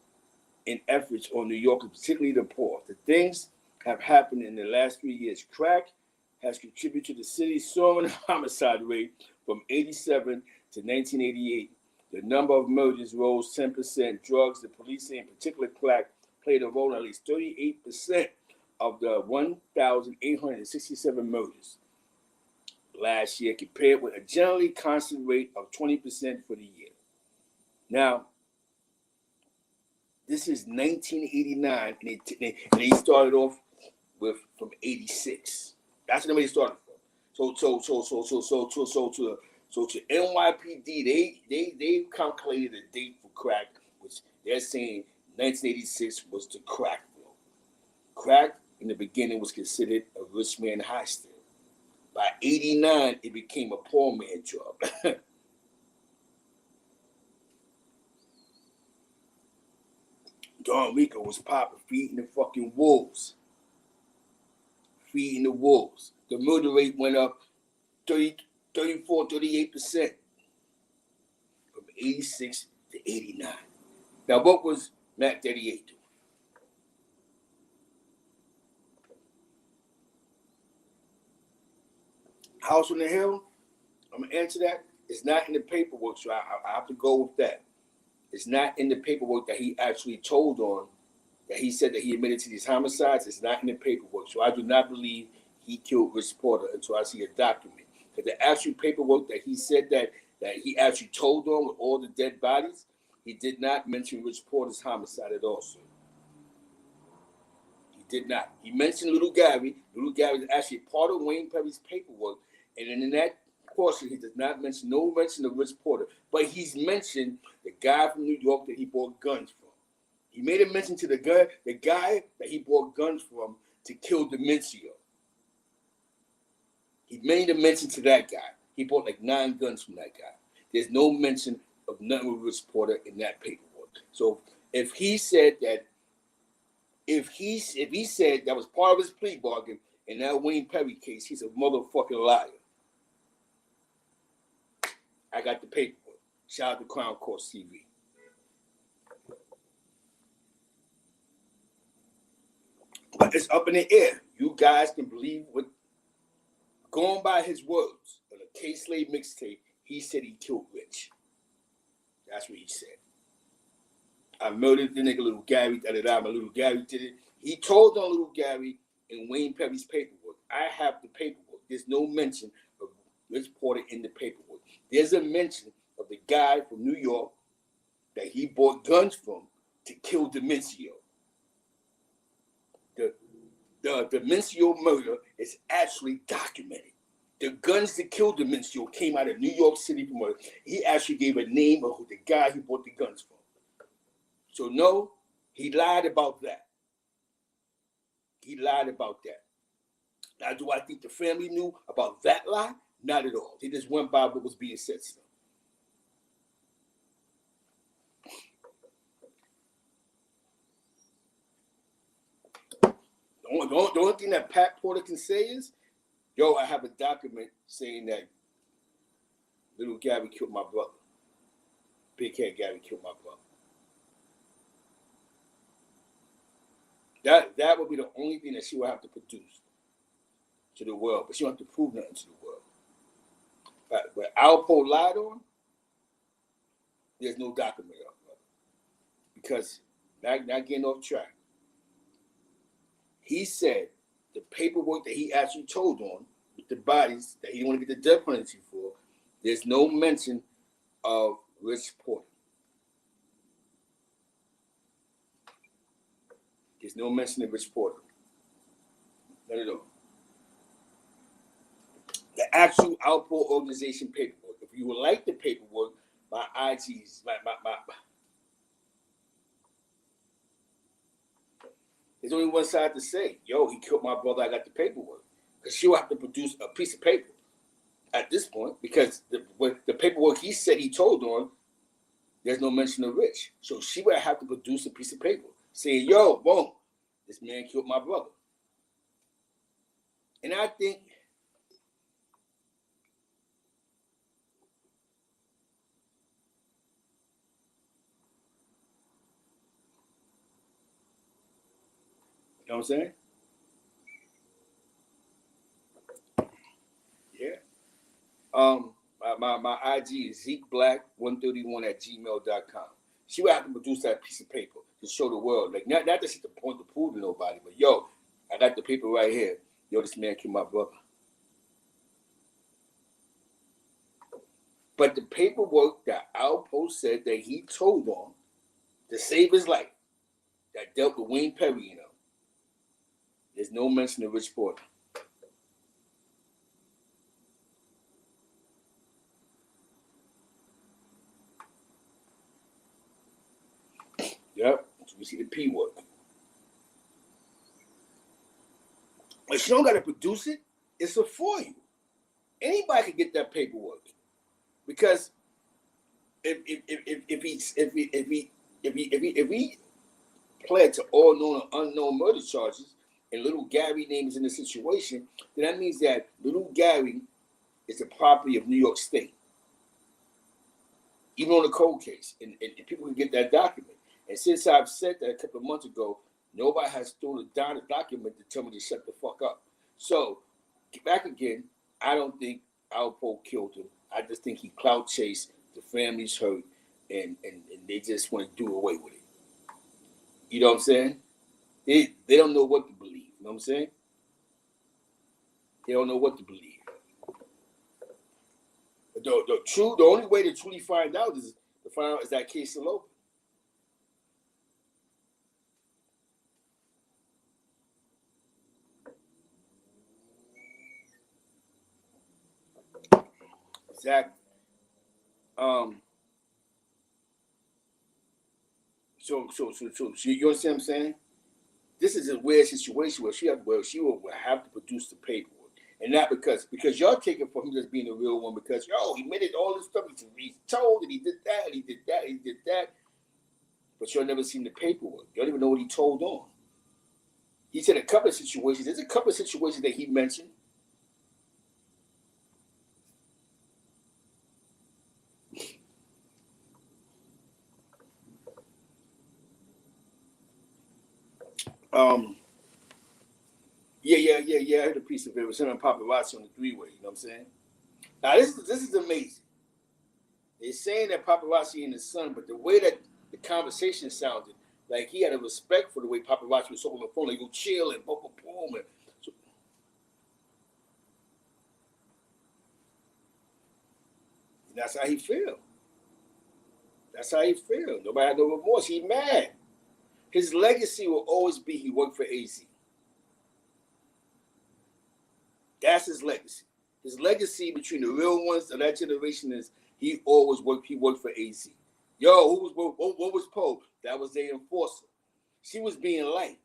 in efforts on New Yorkers, particularly the poor. The things have happened in the last 3 years. Crack has contributed to the city's soaring homicide rate from 87 to 1988. The number of murders rose 10%. Drugs, the police, in particular crack, played a role in at least 38% of the 1,867 murders last year, compared with a generally constant rate of 20% for the year. Now, this is 1989, and they started off with from 86. That's when they started from. So to NYPD, they calculated a date for crack, which they're saying 1986 was the crack bill. Crack in the beginning was considered a rich man high still. By 89, it became a poor man job. Don Rico was popping, feeding the fucking wolves. Feeding the wolves. The murder rate went up 38% from 86 to 89. Now, what was Mac 38 doing? House on the Hill, I'm going to answer that. It's not in the paperwork, so I have to go with that. It's not in the paperwork that he actually told on, that he said that he admitted to these homicides. It's not in the paperwork. So I do not believe he killed Rich Porter until I see a document. Because the actual paperwork that he said that he actually told on with all the dead bodies, he did not mention Rich Porter's homicide at all, sir. He did not. He mentioned Little Gary. Little Gary is actually part of Wayne Perry's paperwork. And in that portion, he does not mention of Rich Porter. But he's mentioned the guy from New York that he bought guns from. He made a mention to the guy that he bought guns from to kill Demencio. He made a mention to that guy. He bought like 9 guns from that guy. There's no mention of nothing with Rich Porter in that paperwork. So if he said that was part of his plea bargain in that Wayne Perry case, he's a motherfucking liar. I got the paperwork. Shout out to Crown Courts TV. But it's up in the air. You guys can believe what, going by his words on a K-Slave mixtape, he said he killed Rich. That's what he said. I murdered the nigga Little Gary, my Little Gary did it. He told on Little Gary in Wayne Perry's paperwork. I have the paperwork. There's no mention of Rich Porter in the paperwork. There's a mention of the guy from New York that he bought guns from to kill Demencio. The Demencio murder is actually documented. The guns that killed Demencio came out of New York City from murder. He actually gave a name of the guy he bought the guns from. So no, he lied about that. He lied about that. Now, do I think the family knew about that lie? Not at all. They just went by what was being said to them. The only thing that Pat Porter can say is, yo, I have a document saying that Little Gary killed my brother. Big Head Gary killed my brother. That would be the only thing that she would have to produce to the world, but she don't have to prove nothing to the world. But what Alpo lied on, there's no document of it. Because, not getting off track, he said the paperwork that he actually told on with the bodies that he didn't want to get the death penalty for, there's no mention of Rich Porter. There's no mention of Rich Porter. None at all. The actual Alpo organization paperwork. If you would like the paperwork, my IGs, there's only one side to say, yo, he killed my brother, I got the paperwork. Because she'll have to produce a piece of paper at this point, because the paperwork he said he told on, there's no mention of Rich. So she would have to produce a piece of paper saying, yo, boom, this man killed my brother. And I think You know what I'm saying? Yeah. My IG is ZekeBlack131@gmail.com. She would have to produce that piece of paper to show the world. Like, not that she's to point the pool to nobody, but yo, I got the paper right here. Yo, this man killed my brother. But the paperwork that Alpo said that he told on to save his life, that dealt with Wayne Perry, there's no mention of Rich Porter. Yep, so we see the P word. But you don't got to produce it. It's for you. Anybody can get that paperwork because if he pled to all known and unknown murder charges, and little Gary name is in the situation, then that means that little Gary is the property of New York State, even on the cold case, and people can get that document. And since I've said that a couple of months ago, nobody has thrown down the document to tell me to shut the fuck up. So, back again, I don't think Alpo killed him. I just think he clout chased, the family's hurt, and they just want to do away with it. You know what I'm saying? They don't know what to believe. You know what I'm saying? They don't know what to believe. The only way to truly find out is that case still open. Exactly. So you understand what I'm saying? This is a weird situation where she will have to produce the paperwork. And not because y'all take it for him just being a real one because he made it all this stuff. He's told and he did that, and he did that, and he did that. But y'all never seen the paperwork. You don't even know what he told on. He said a couple of situations. There's a couple of situations that he mentioned. Yeah. I heard a piece of it. It was him and paparazzi on the three-way. You know what I'm saying? Now this is amazing. They're saying that paparazzi and his son, but the way that the conversation sounded, like he had a respect for the way paparazzi was talking on the phone. Like, go chill and boom, boom, boom. And so, that's how he feel. That's how he feel. Nobody had no remorse. He mad. His legacy will always be he worked for AZ. That's his legacy. His legacy between the real ones of that generation is he worked for AZ. Yo, what was Poe? That was their enforcer. She was being light.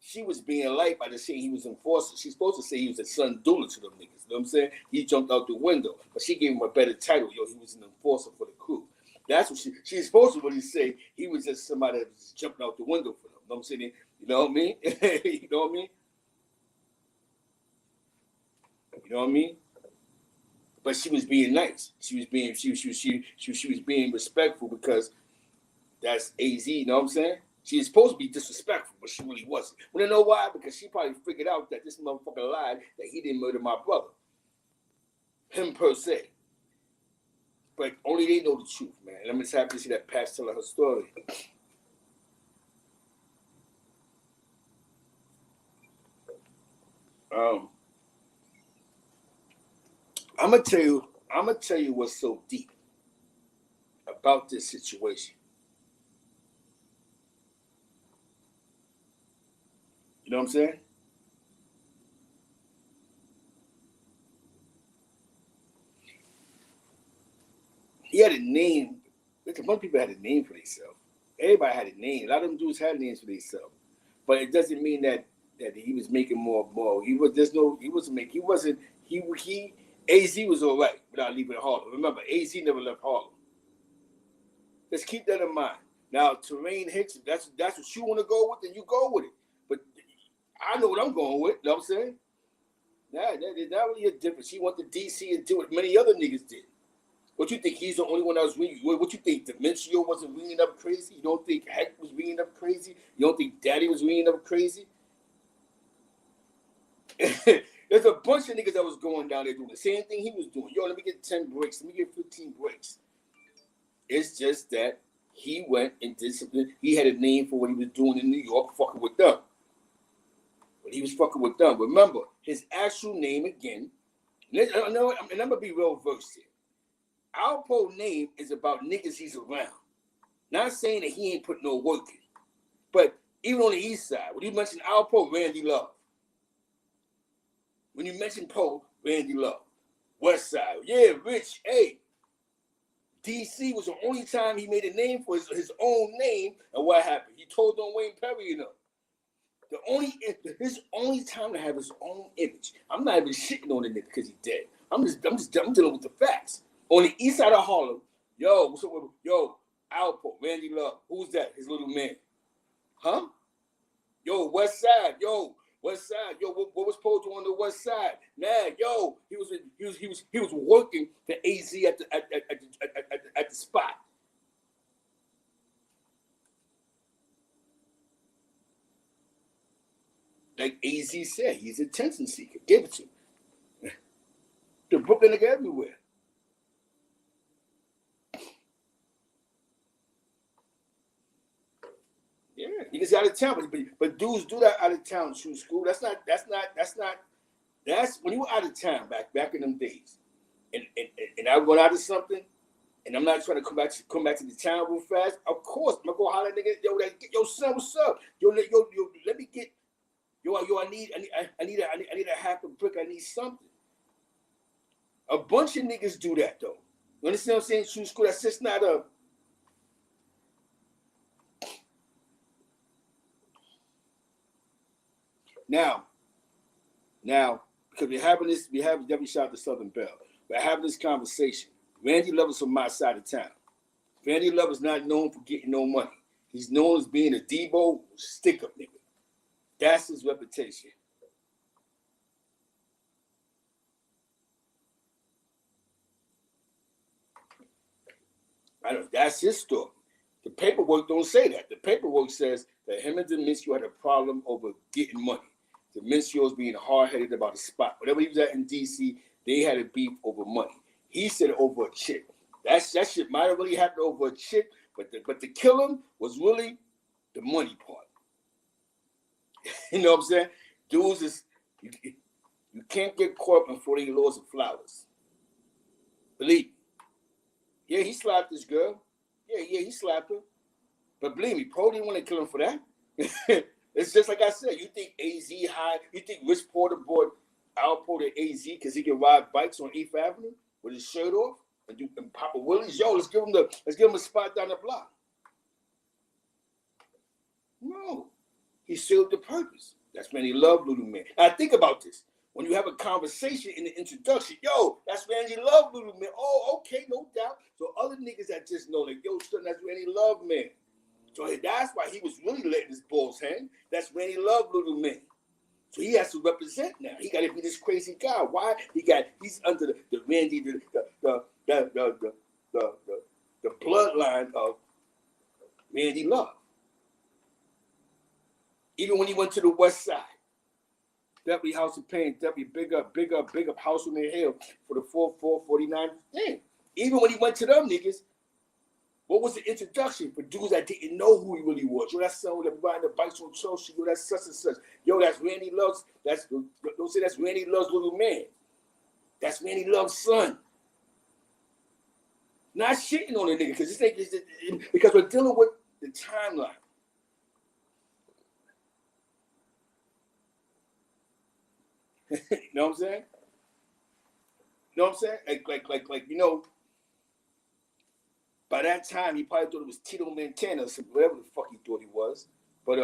She was being light by the saying he was enforcer. She's supposed to say he was a son doula to them niggas. You know what I'm saying? He jumped out the window. But she gave him a better title. Yo, he was an enforcer for the crew. That's what she's supposed to really say. He was just somebody that was jumping out the window for them. You know what I'm saying? You know what I mean? You know what I mean? You know what I mean? But she was being nice. She was being respectful because that's AZ, you know what I'm saying? She was supposed to be disrespectful, but she really wasn't. Want to know why? Because she probably figured out that this motherfucker lied, that he didn't murder my brother. Him per se. But only they know the truth, man. And I'm just happy to see that Pat's telling her story. I'm gonna tell you what's so deep about this situation. You know what I'm saying? He had a name. Look, a bunch of people had a name for themselves. Everybody had a name. A lot of them dudes had names for themselves. But it doesn't mean that he was making more. He AZ was all right without leaving Harlem. Remember, AZ never left Harlem. Let's keep that in mind. Now, Terrain Hicks, that's what you want to go with, then you go with it. But I know what I'm going with. You know what I'm saying? There's not really a difference. He went to DC and did what many other niggas did. What you think? He's the only one that was reading? What you think? Dementia wasn't reading up crazy? You don't think Heck was reading up crazy? You don't think Daddy was reading up crazy? There's a bunch of niggas that was going down there doing the same thing he was doing. Yo, let me get 10 breaks. Let me get 15 breaks. It's just that he went and did something. He had a name for what he was doing in New York, fucking with them. But he was fucking with them. Remember, his actual name again, and I'm going to be real versed here. Alpo name is about niggas he's around. Not saying that he ain't put no work in. But even on the east side, when you mention Alpo, Randy Love. When you mention Poe, Randy Love. West side, yeah, Rich, hey. DC was the only time he made a name for his own name, and what happened? He told on Wayne Perry, you know. His only time to have his own image. I'm not even shitting on the nigga because he's dead. I'm dealing with the facts. On the east side of Harlem, yo, what's up with, yo, Alpo, Randy Love, who's that? His little man. Huh? Yo, West Side, yo, West Side, yo, what was Poe doing on the West Side? Man, yo, he was working for AZ at the spot. Like AZ said, he's a attention seeker. Give it to him. The Brooklyn nigga everywhere. Yeah, you can say out of town, but dudes do that out of town true school. That's when you were out of town back in them days. And I run out of something, and I'm not trying to come back to the town real fast. Of course, I'm gonna go holler at nigga, yo, son, what's up? Yo, let me get, I need a half a brick. I need something. A bunch of niggas do that though. You understand what I'm saying? True school. That's just not a. Now, because we have definitely shot the Southern Belle. We're having this conversation. Randy Love is from my side of town. Randy Love is not known for getting no money. He's known as being a Debo stick-up nigga. That's his reputation. I know that's his story. The paperwork don't say that. The paperwork says that him and Demencio had a problem over getting money. Demencio's being hard-headed about a spot. Whatever he was at in D.C., they had a beef over money. He said over a chick. That shit might have really happened over a chick, but the killing was really the money part. You know what I'm saying? Dudes is you can't get caught up in 40 laws of flowers. Believe me. Yeah, he slapped this girl. Yeah, he slapped her. But believe me, Poe didn't want to kill him for that. It's just like I said. You think AZ high? You think Rich Porter bought Alpo to AZ because he can ride bikes on 8th Avenue with his shirt off and pop a Willie's? Yo, let's give him a spot down the block. No, he served the purpose. That's Randy Love, Little Man. Now think about this. When you have a conversation in the introduction, yo, that's Randy Love, Little Man. Oh, okay, no doubt. So other niggas that just know, like, yo, son, that's Randy Love, man. So that's why he was really letting his balls hang. That's Randy Love, Little Man. So he has to represent now. He got to be this crazy guy. Why? He's under the Randy, the bloodline of Randy Love. Even when he went to the West Side, Deputy House of Pain, Deputy big up House on the Hill for the 4449 thing. Even when he went to them niggas, what was the introduction for dudes that didn't know who he really was? Yo, that's someone that riding the bikes on Chelsea. Yo, that's such and such. Yo, that's Randy Love's. Don't say that's Randy Love's little man. That's Randy Love's son. Not shitting on the nigga because we're dealing with the timeline. You know what I'm saying? You know what I'm saying? Like you know. By that time, he probably thought it was Tito Montana or whatever the fuck he thought he was. But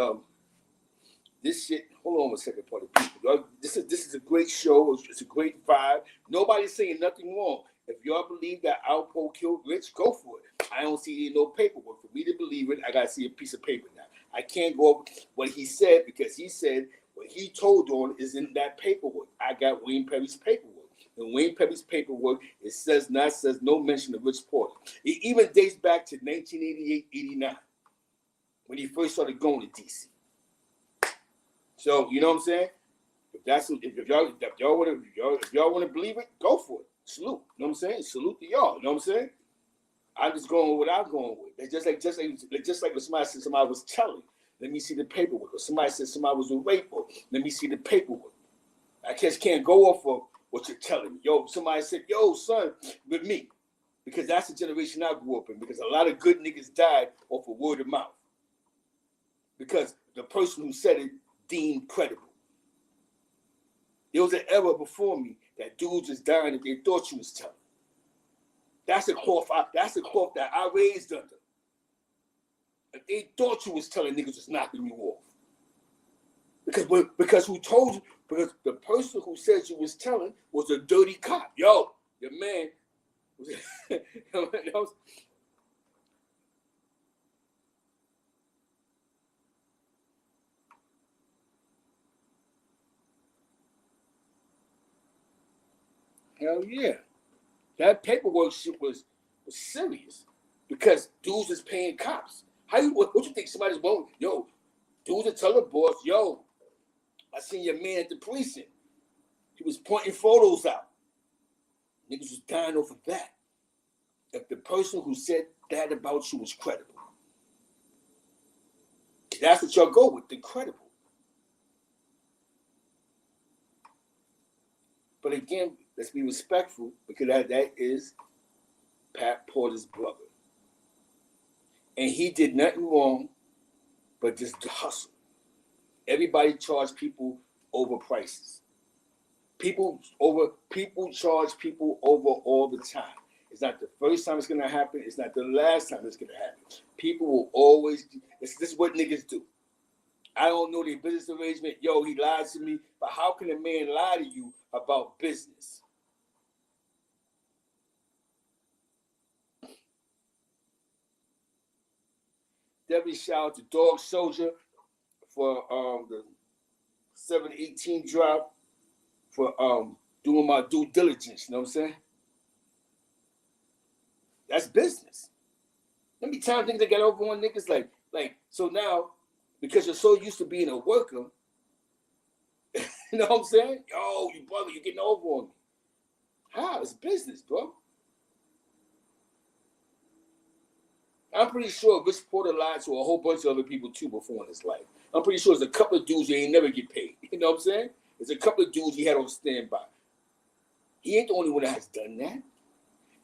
this shit. Hold on a second, party people. This is a great show. It's a great vibe. Nobody's saying nothing wrong. If y'all believe that Alpo killed Rich, go for it. I don't see no paperwork. For me to believe it, I gotta see a piece of paper now. I can't go over what he said because he said what he told on is in that paperwork. I got Wayne Perry's paperwork. In Wayne Pepe's paperwork, it says no mention of Rich Porter. It even dates back to 1988, 89, when he first started going to DC. So you know what I'm saying? If y'all want to believe it, go for it. Salute. You know what I'm saying? Salute to y'all. You know what I'm saying? I'm just going with what I'm going with. It's just like when somebody said somebody was telling. Let me see the paperwork. Or somebody said somebody was a raper. Let me see the paperwork. I just can't go off of what you're telling me. Yo, somebody said, yo, son, with me. Because that's the generation I grew up in. Because a lot of good niggas died off of word of mouth. Because the person who said it deemed credible. There was an era before me that dudes was dying that they thought you was telling. That's the cloth that I raised under. If they thought you was telling, niggas was knocking you off. Because who told you? Because the person who said you was telling was a dirty cop. Yo, your man was hell yeah. That paperwork shit was serious. Because dudes is paying cops. What you think somebody's going? Yo, dudes are telling boss, yo, I seen your man at the precinct. He was pointing photos out. Niggas was dying off of that. If the person who said that about you was credible. That's what y'all go with, the credible. But again, let's be respectful because that is Pat Porter's brother. And he did nothing wrong but just hustle. Everybody charged people over prices. People charge people over all the time. It's not the first time it's gonna happen. It's not the last time it's gonna happen. People will always. This is what niggas do. I don't know their business arrangement. Yo, he lied to me. But how can a man lie to you about business? Debbie shout out to Dog Soldier for the 718 drop for doing my due diligence. You know what I'm saying? That's business. Let me tell things that get over on niggas like so now because you're so used to being a worker, you know what I'm saying? Yo, you brother, you're getting over on me. How? It's business, bro. I'm pretty sure Rich Porter lied to a whole bunch of other people too before in his life. I'm pretty sure there's a couple of dudes who ain't never get paid. You know what I'm saying? There's a couple of dudes he had on standby. He ain't the only one that has done that.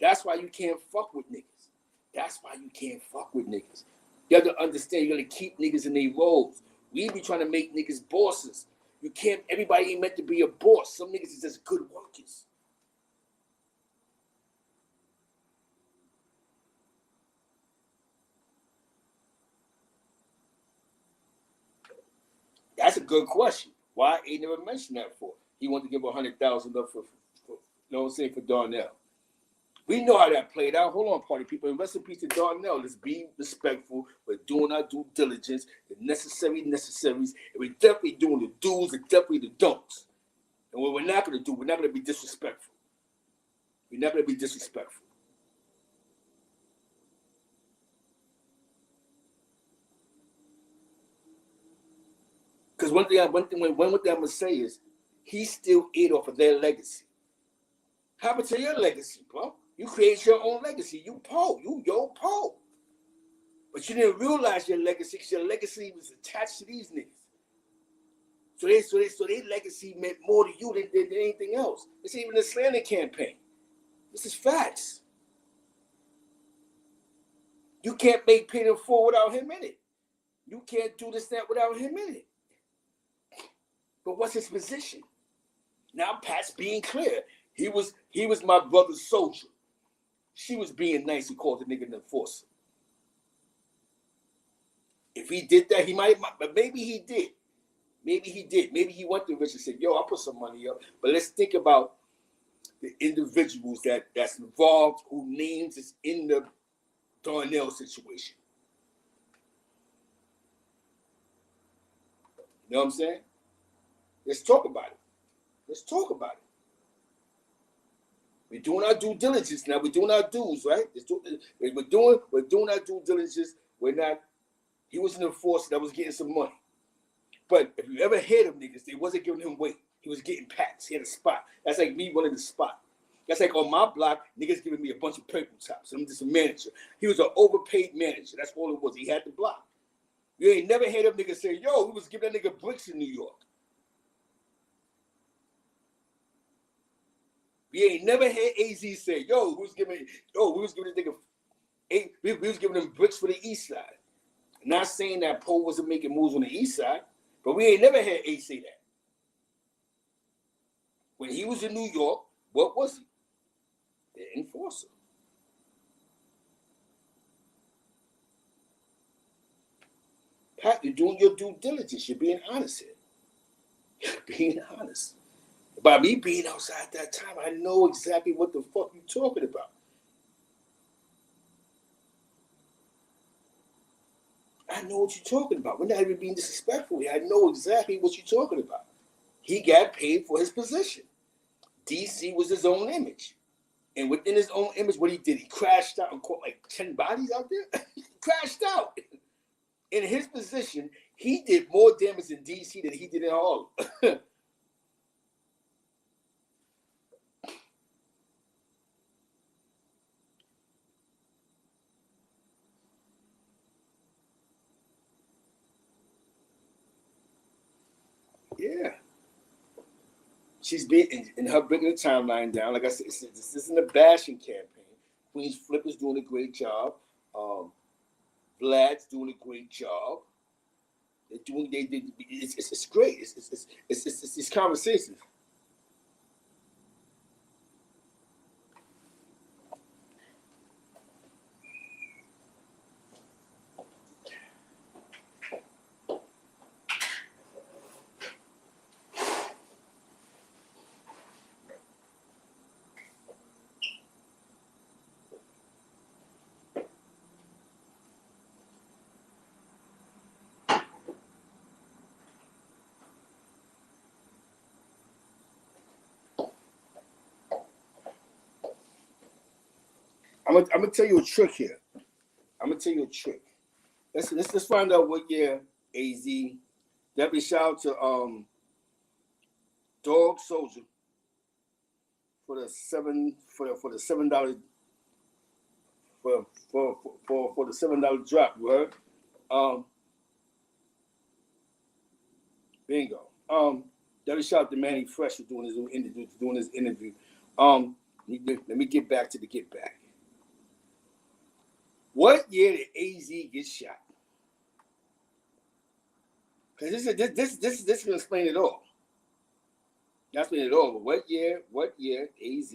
That's why you can't fuck with niggas. That's why you can't fuck with niggas. You have to understand you gotta keep niggas in their roles. We be trying to make niggas bosses. You can't, everybody ain't meant to be a boss. Some niggas is just good workers. That's a good question. Why ain't never mentioned that for? He wanted to give $100,000 up for you know what I'm saying, for Darnell. We know how that played out. Hold on, party people. And rest in peace to Darnell. Let's be respectful. We're doing our due diligence, the necessaries, and we're definitely doing the do's and definitely the don'ts. And what we're not going to do, we're not going to be disrespectful. We're not going to be disrespectful. Because one thing I'm going to say is, he still ate off of their legacy. How happened to your legacy, bro? You create your own legacy. You your Poe. But you didn't realize your legacy because your legacy was attached to these niggas. So their legacy meant more to you than anything else. It's even the slander campaign. This is facts. You can't make Peter 4 without him in it. You can't do this, that without him in it. But what's his position? Now Pat's being clear. He was my brother's soldier. She was being nice and called the nigga an enforcer. If he did that, he might, but maybe he did. Maybe he did. Maybe he went to Rich and said, yo, I'll put some money up. But let's think about the individuals that's involved, who names is in the Darnell situation. You know what I'm saying? Let's talk about it. Let's talk about it. We're doing our due diligence now. We're doing our dues, right? We're doing our due diligence. We're not. He was an enforcer that was getting some money. But if you ever heard of niggas, they wasn't giving him weight. He was getting pats. He had a spot. That's like me running the spot. That's like on my block, niggas giving me a bunch of purple tops. I'm just a manager. He was an overpaid manager. That's all it was. He had the block. You ain't never heard of niggas say, yo, we was giving that nigga bricks in New York. We ain't never heard AZ say, yo, we was giving this nigga, we was giving him bricks for the East Side. Not saying that Poe wasn't making moves on the East Side, but we ain't never heard A say that. When he was in New York, what was he? The enforcer. Pat, you're doing your due diligence. You're being honest here. You're being honest. By me being outside that time, I know exactly what the fuck you're talking about. I know what you're talking about. We're not even being disrespectful here. I know exactly what you're talking about. He got paid for his position. DC was his own image. And within his own image, what he did, he crashed out and caught like 10 bodies out there. He crashed out. In his position, he did more damage in DC than he did in Harlem. Yeah. She's been in her bringing the timeline down. Like I said, this isn't a bashing campaign. Queen's Flip is doing a great job. Vlad's doing a great job. It's great. It's these conversations. I'm gonna tell you a trick here. I'm gonna tell you a trick. Let's find out what year AZ. Definitely shout out to Dog Soldier for the $7 for the $7 drop. You heard? Bingo. Definitely shout out to Manny Fresh for doing his interview. Let me get back to the get back. What year did AZ get shot? Because this can explain it all. That's explain it all. But what year AZ?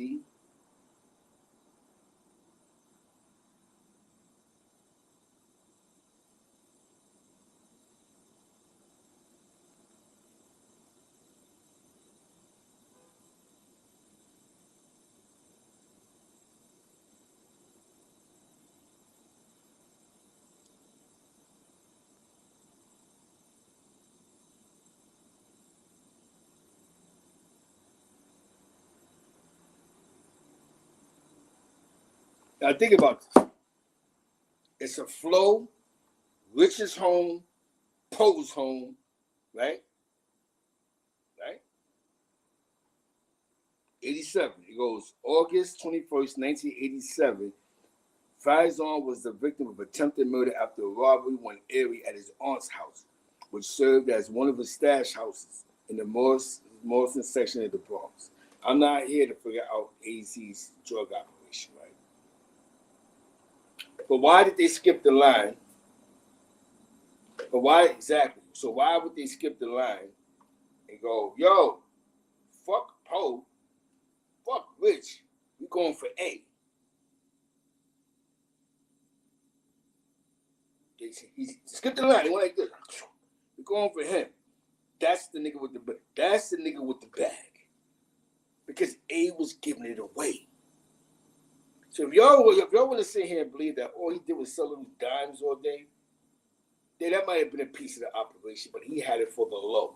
Now think about this. It's a Flo, Rich's home, Poe's home, right? Right? 87. It goes August 21st, 1987. Faison was the victim of attempted murder after a robbery one area at his aunt's house, which served as one of his stash houses in the Morrison section of the Bronx. I'm not here to figure out AZ's drug operation, right? But why did they skip the line? But why exactly? So why would they skip the line and go, yo, fuck Poe, fuck Rich, we going for A? He skipped the line. He went like this. We're going for him. That's the nigga with the bag. Because A was giving it away. So if y'all want to sit here and believe that all he did was sell them dimes all day, then that might have been a piece of the operation, but he had it for the low.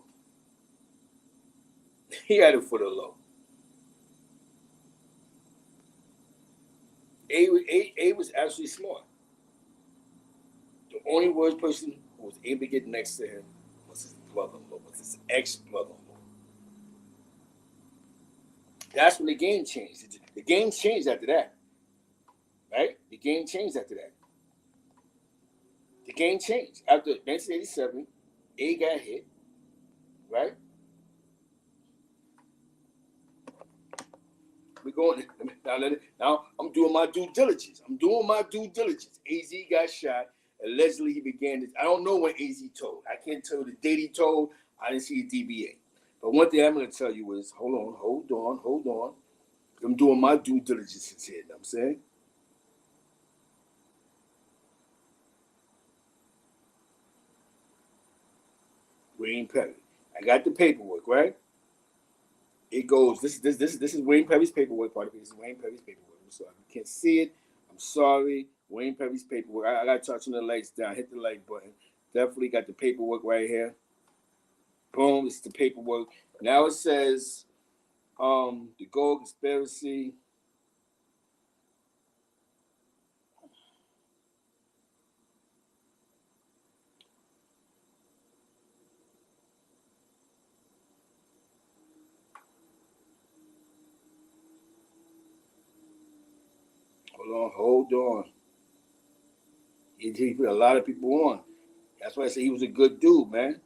He had it for the low. A was absolutely smart. The only worst person who was able to get next to him was his brother-in-law, was his ex-brother-in-law. That's when the game changed. The game changed after that, right? The game changed after that. The game changed after 1987. A got hit, right? We're going now. Now I'm doing my due diligence. AZ got shot. Allegedly, he began this. I don't know when AZ told. I can't tell you the date he told. I didn't see a DBA. But one thing I'm going to tell you is, hold on. I'm doing my due diligence here. You know what I'm saying? Wayne Perry. I got the paperwork, right? It goes. This is Wayne Perry's paperwork. Part of it. This is Wayne Perry's paperwork. So if you can't see it, I'm sorry. Wayne Perry's paperwork. I got to touch on the lights down. Hit the like button. Definitely got the paperwork right here. Boom. It's the paperwork. Now it says the gold conspiracy. Hold on. He put a lot of people on. That's why I say he was a good dude, man.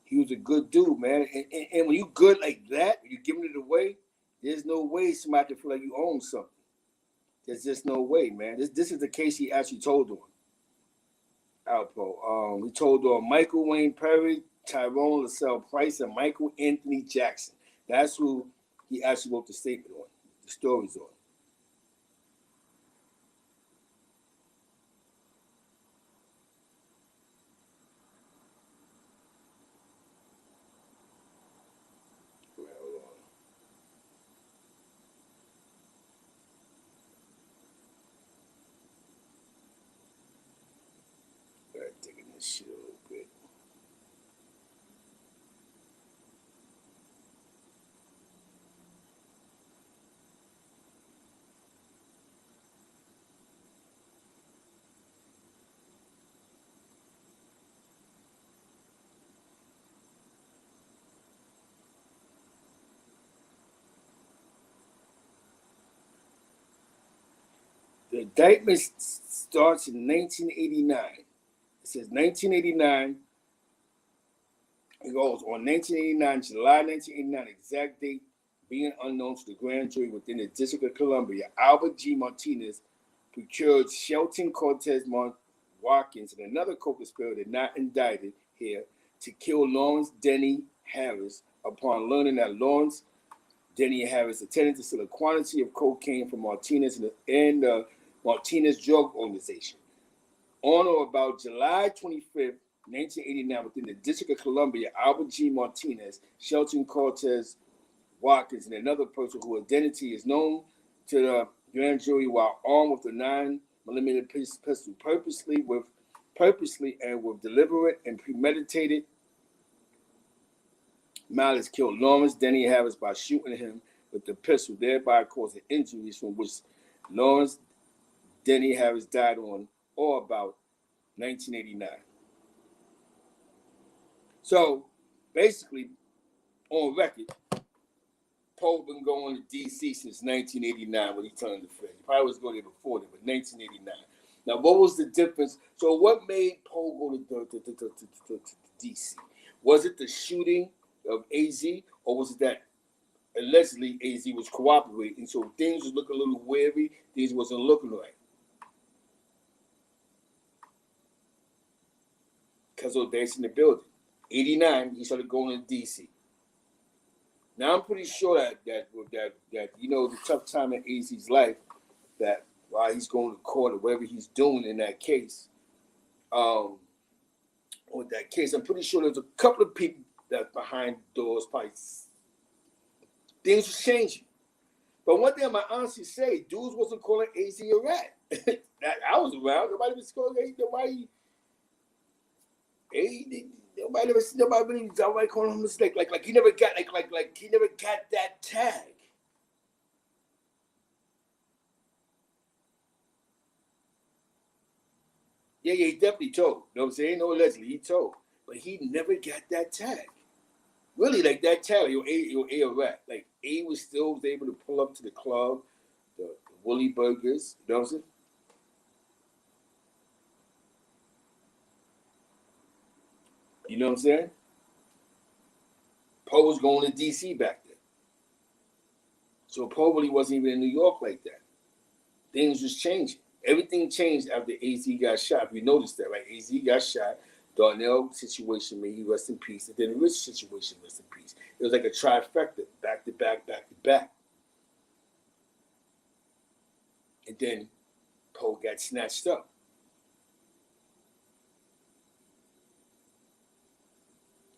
He was a good dude, man. And when you good like that, you're giving it away, there's no way somebody can feel like you own something. There's just no way, man. This is the case he actually told on. Alpo. He told on Michael Wayne Perry, Tyrone LaSalle Price, and Michael Anthony Jackson. That's who he actually wrote the statement on, the stories on. Well, taking this shit a little bit. The indictment starts in 1989. It says 1989. It goes on 1989, July 1989, exact date being unknown to the grand jury within the District of Columbia. Albert G. Martinez procured Shelton Cortez Watkins and another co-conspirator not indicted here to kill Lawrence Denny Harris upon learning that Lawrence Denny Harris intended to sell a quantity of cocaine from Martinez and the Martinez Drug Organization. On or about July 25th, 1989, within the District of Columbia, Albert G. Martinez, Shelton Cortez Watkins, and another person whose identity is known to the grand jury while armed with a 9mm pistol purposely and with deliberate and premeditated malice killed Lawrence Denny Harris by shooting him with the pistol, thereby causing injuries from which Lawrence Denny Harris died on or about 1989. So basically, on record, Poe been going to D.C. since 1989 when he turned the Fed. He probably was going there before that, but 1989. Now, what was the difference? So, what made Poe go to D.C.? Was it the shooting of AZ, or was it that allegedly AZ was cooperating? So things was looking a little wary. Things wasn't looking right. Because of days in the building. 89, he started going to D.C. Now I'm pretty sure that you know the tough time in AZ's life, that while he's going to court or whatever he's doing in that case, with that case, I'm pretty sure there's a couple of people that behind doors probably things was changing. But one thing I might honestly say, dudes wasn't calling AZ a rat. That I was around. Nobody was calling AZ. Nobody calling him a mistake. Like he never got he never got that tag. Yeah, he definitely told. You know what I'm saying? No, allegedly, he told. But he never got that tag. Really, like that tag, your A or rat. Like A was able to pull up to the club, the Woolly Burgers. You know what I'm saying? You know what I'm saying? Poe was going to DC back then. So Poe really wasn't even in New York like that. Things was changing. Everything changed after AZ got shot. If you noticed that, right? AZ got shot. Darnell situation, may he rest in peace. And then the Rich situation, rest in peace. It was like a trifecta, back to back, back to back. And then Poe got snatched up.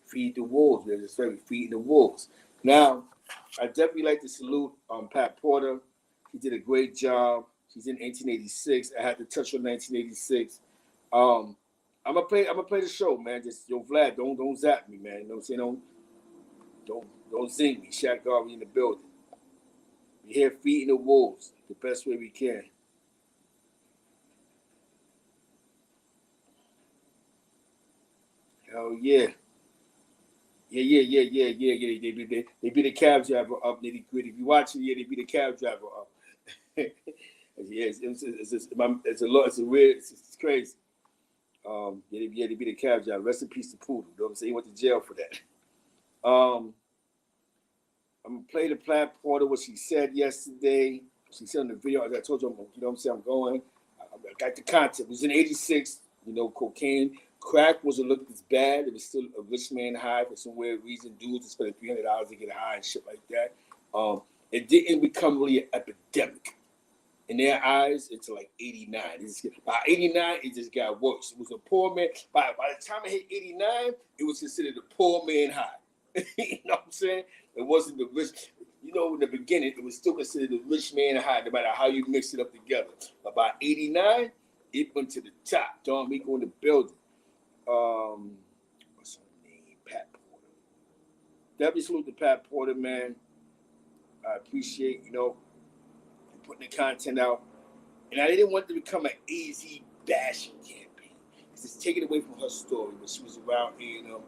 Feed the wolves. There's this very feeding the wolves. Now, I definitely like to salute Pat Porter. He did a great job. He's in 1886. I had to touch on 1986. I'm gonna play the show, man. Just Vlad, don't zap me, man. You know what I'm saying? Don't zing me. Shaq Garvey in the building. We're here feeding the wolves the best way we can. Hell yeah. Yeah. They beat the cab driver up, nitty gritty. If you watch it, yeah, they beat the cab driver up. Yeah, it's a lot. It's a weird. It's crazy. They beat the cab driver. Rest in peace to Poodle. You know what I'm saying? He went to jail for that. I'm gonna play the Plaid Porter what she said yesterday. She said in the video, as I told you, you know what I'm saying? I'm going. I got the concept. It was in '86. You know, cocaine. Crack wasn't looked as bad. It was still a rich man high for some weird reason. Dudes are spending $300 to get high and shit like that. It didn't become really an epidemic. In their eyes, it's like 89. By 89, it just got worse. It was a poor man. By the time it hit 89, it was considered a poor man high. You know what I'm saying? It wasn't the rich. You know, in the beginning, it was still considered the rich man high, no matter how you mix it up together. But by 89, it went to the top. Don Rico in the building. What's her name? Pat Porter. Definitely salute to Pat Porter, man. I appreciate, putting the content out. And I didn't want it to become an easy bashing campaign. Because it's taken away from her story when she was around A&M.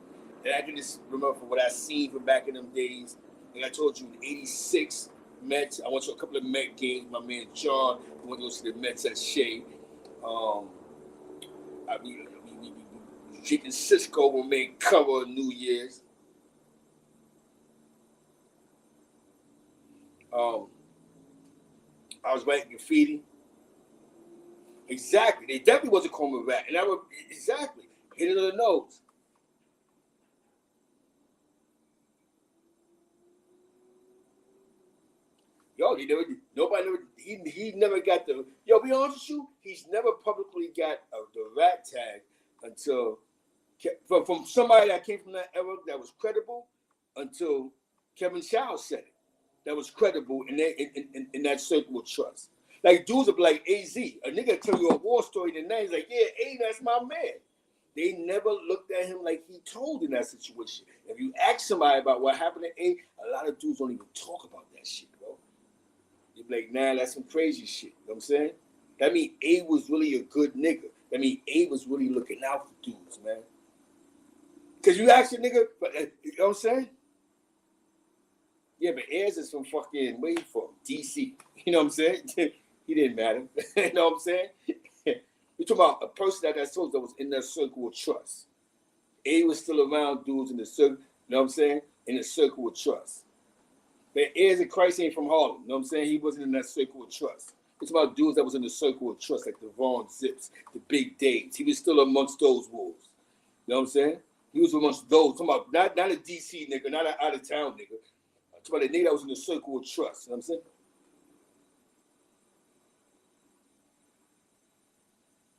And I can just remember from what I seen from back in them days. Like I told you, in '86 Mets, I went to a couple of Met games. My man John went to go see the Mets at Shea. We drinking Cisco when we made cover of New Year's. I was writing graffiti. Exactly. They definitely wasn't calling me rat. And I would, exactly, hit it on the nose. Yo, he never got the, be honest with you, he's never publicly got the rat tag until, from somebody that came from that era that was credible until Kevin Childs said it. That was credible in that circle of trust. Like dudes would be like AZ, a nigga tell you a war story, and then he's like, yeah, A, that's my man. They never looked at him like he told in that situation. If you ask somebody about what happened to A, a lot of dudes don't even talk about that shit, bro. They be like, nah, that's some crazy shit. You know what I'm saying? That mean A was really a good nigga. That mean A was really looking out for dudes, man. Cause you ask a nigga, you know what I'm saying? Yeah, but Ayers is from fucking, where he from? DC. You know what I'm saying? He didn't matter. You know what I'm saying? You're talking about a person that was in that circle of trust. A was still around dudes in the circle, you know what I'm saying? In the circle of trust. But Ayers and Christ ain't from Harlem. You know what I'm saying? He wasn't in that circle of trust. It's about dudes that was in the circle of trust, like the Vaughn Zips, the Big Daves. He was still amongst those wolves. You know what I'm saying? He was amongst those. I'm talking about not a DC nigga, not an out of town nigga. I'm talking about a nigga that was in the circle of trust. You know what I'm saying?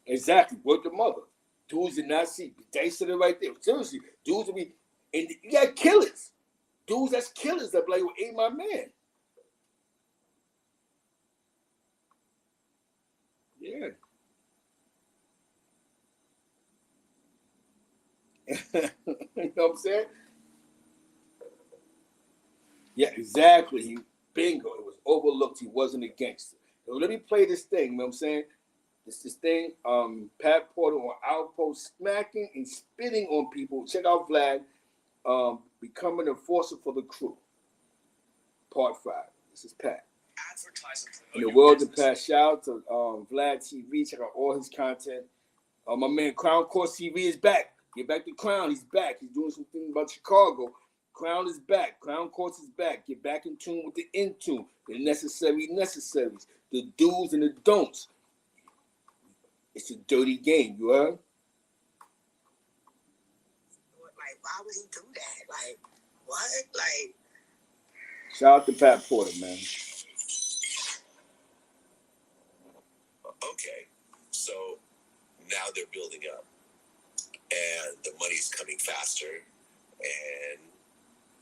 Exactly. Word the mother. Dudes did not see. They said it right there. Seriously. Dudes would be, and you got killers. Dudes that's killers that be like, well, ain't my man. Yeah. You know what I'm saying? Yeah, exactly. Bingo. It was overlooked. He wasn't a gangster. So let me play this thing. You know what I'm saying? This thing. Pat Porter on Alpo smacking and spitting on people. Check out Vlad, becoming a force for the crew. Part 5. This is Pat. In the world of Pat, shout out to Vlad TV. Check out all his content. My man Crown Course TV is back. Get back to Crown. He's back. He's doing something about Chicago. Crown is back. Crown Course is back. Get back in tune with the in tune, the necessaries, the do's and the don'ts. It's a dirty game, you heard? Like, why would he do that? Like, what? Like, shout out to Pat Porter, man. Okay, so now they're building up, and the money's coming faster, and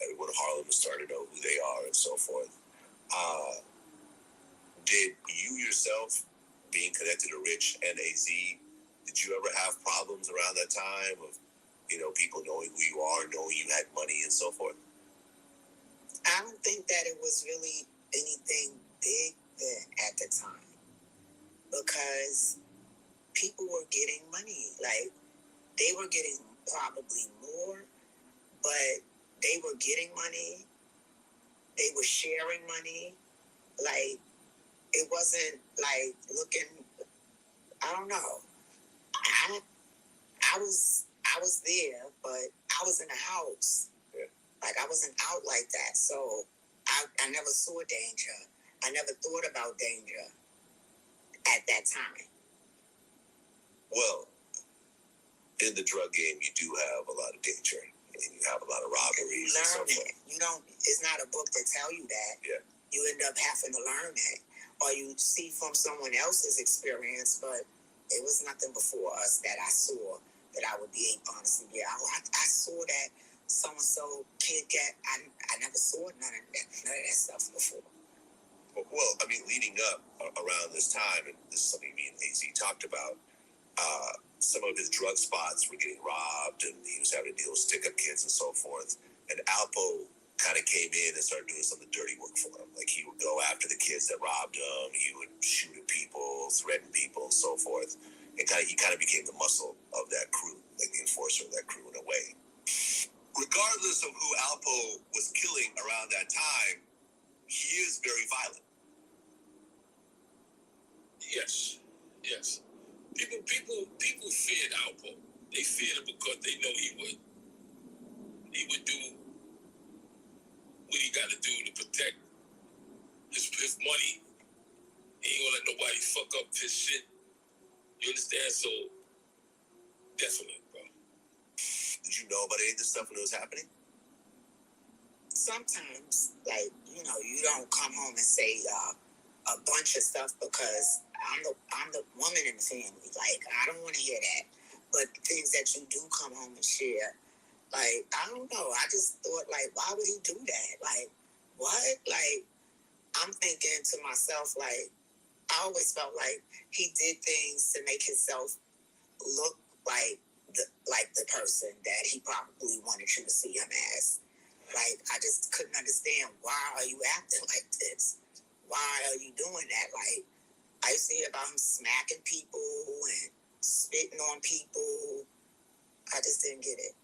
everyone in Harlem is starting to know who they are and so forth. Did you yourself, being connected to Rich and AZ, did you ever have problems around that time of, people knowing who you are, knowing you had money and so forth? I don't think that it was really anything big then at the time, because people were getting money. Like, they were getting probably more, but they were getting money. They were sharing money. Like, it wasn't like looking, I don't know. I was there, but I was in the house. Yeah. Like, I wasn't out like that. So I never saw danger. I never thought about danger at that time. Well, in the drug game, you do have a lot of danger, and you have a lot of robberies. You and so learn forth. it. You don't. It's not a book that tell you that. Yeah. You end up having to learn it, or you see from someone else's experience. But it was nothing before us that I saw that I would be honestly. Yeah, I saw that so and so kid get. I never saw none of that stuff before. Well, I mean, leading up around this time, and this is something me and AZ talked about. Some of his drug spots were getting robbed, and he was having to deal with stick-up kids and so forth. And Alpo kind of came in and started doing some of the dirty work for him. Like, he would go after the kids that robbed him. He would shoot at people, threaten people, and so forth. And he kind of became the muscle of that crew, like the enforcer of that crew in a way. Regardless of who Alpo was killing around that time, he is very violent. Yes. People feared Alpo. They feared him because they know he would do what he got to do to protect his money. He ain't gonna let nobody fuck up his shit. You understand? So definitely, bro. Did you know about any of this stuff when it was happening? Sometimes, like, you don't come home and say a bunch of stuff because I'm the woman in the family. Like, I don't want to hear that. But things that you do come home and share, like, I don't know. I just thought, like, why would he do that? Like, what? Like, I'm thinking to myself, like, I always felt like he did things to make himself look like the person that he probably wanted you to see him as. Like, I just couldn't understand, why are you acting like this? Why are you doing that? Like, I used to hear about him smacking people and spitting on people. I just didn't get it.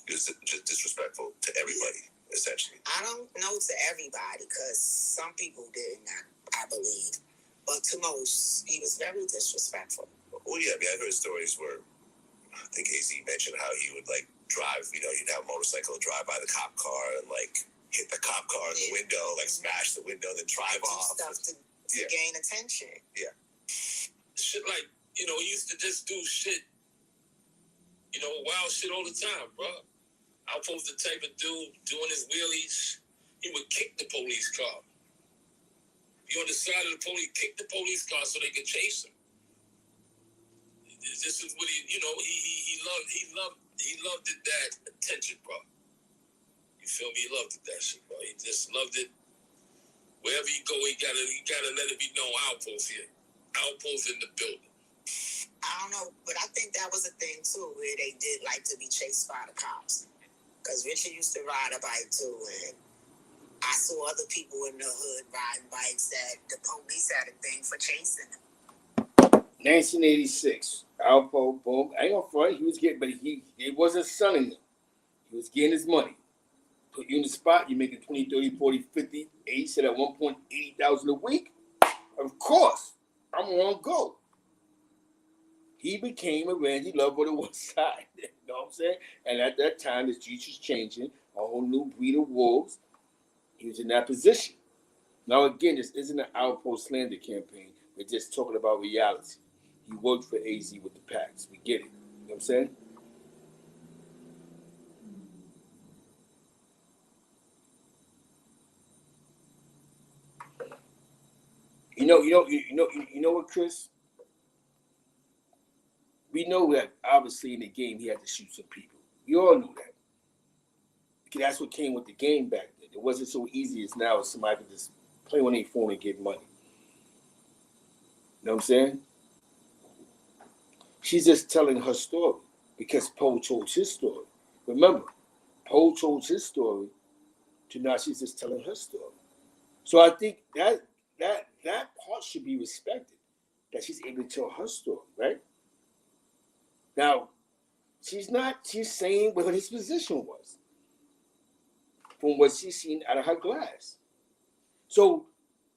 It was just disrespectful to everybody, essentially. I don't know to everybody, because some people didn't, I believe. But to most, he was very disrespectful. Well, yeah, I mean, I heard stories where I think AZ mentioned how he would, like, drive, you'd have a motorcycle, drive by the cop car and, like, hit the cop car in the window, like, smash the window, then drive off. Stuff to gain attention. Yeah. Shit like, he used to just do shit, wild shit all the time, bro. Alpo's the type of dude doing his wheelies. He would kick the police car. Be on the side of the police, kick the police car so they could chase him. This is what he loved it, that attention, bro. You feel me? He loved it, that shit, bro. He just loved it. Wherever you go, he gotta let it be known Alpo's here. Alpo's in the building. I don't know, but I think that was a thing too, where they did like to be chased by the cops. Because Richard used to ride a bike too, and I saw other people in the hood riding bikes that the police had a thing for chasing them. 1986. Alpo, boom. I ain't gonna front. He was getting, but it wasn't sunning him. He was getting his money. Put you in the spot, you're making 20, 30, 40, 50. He said at one point 80,000 a week. Of course, I'm on go. He became a Randy Love on the West Side. You know what I'm saying? And at that time, the streets was changing, a whole new breed of wolves. He was in that position. Now, again, this isn't an Alpo slander campaign. We're just talking about reality. He worked for AZ with the packs. We get it. You know what I'm saying? You know what, Chris? We know that obviously in the game he had to shoot some people. We all knew that. Because that's what came with the game back then. It wasn't so easy as now as somebody could just play on their phone and get money. You know what I'm saying? She's just telling her story because Poe told his story. Remember, Poe told his story to now she's just telling her story. So I think that part should be respected. That she's able to tell her story, right? Now, she's saying what his position was from what she's seen out of her glass. So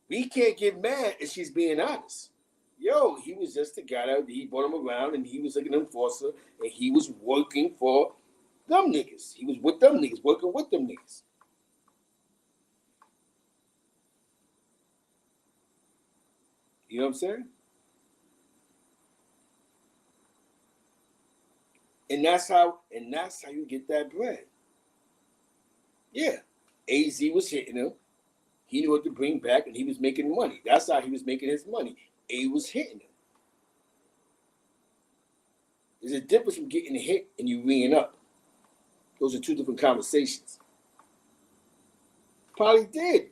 we can't get mad if she's being honest. Yo, he was just a guy that he brought him around and he was like an enforcer and he was working for them niggas. He was with them niggas, working with them niggas. You know what I'm saying? And that's how you get that bread. Yeah. AZ was hitting him. He knew what to bring back and he was making money. That's how he was making his money. A was hitting him. There's a difference from getting hit and you reeing up. Those are two different conversations. Probably did.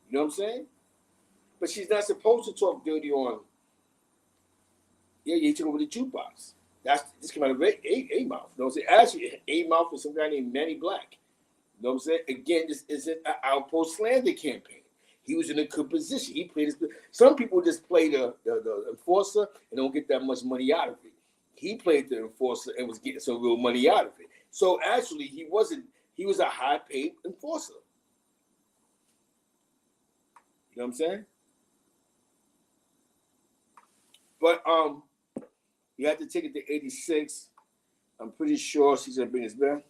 You know what I'm saying? But she's not supposed to talk dirty on. Yeah, you took over the jukebox. This came out of A mouth. You know what I'm saying? Actually, A mouth was some guy named Manny Black. You know what I'm saying? Again, this isn't an Alpo slander campaign. He was in a good position. He played his. Some people just play the enforcer and don't get that much money out of it. He played the enforcer and was getting some real money out of it. So actually, he wasn't. He was a high paid enforcer. You know what I'm saying? But you have to take it to 86. I'm pretty sure she's gonna bring us back.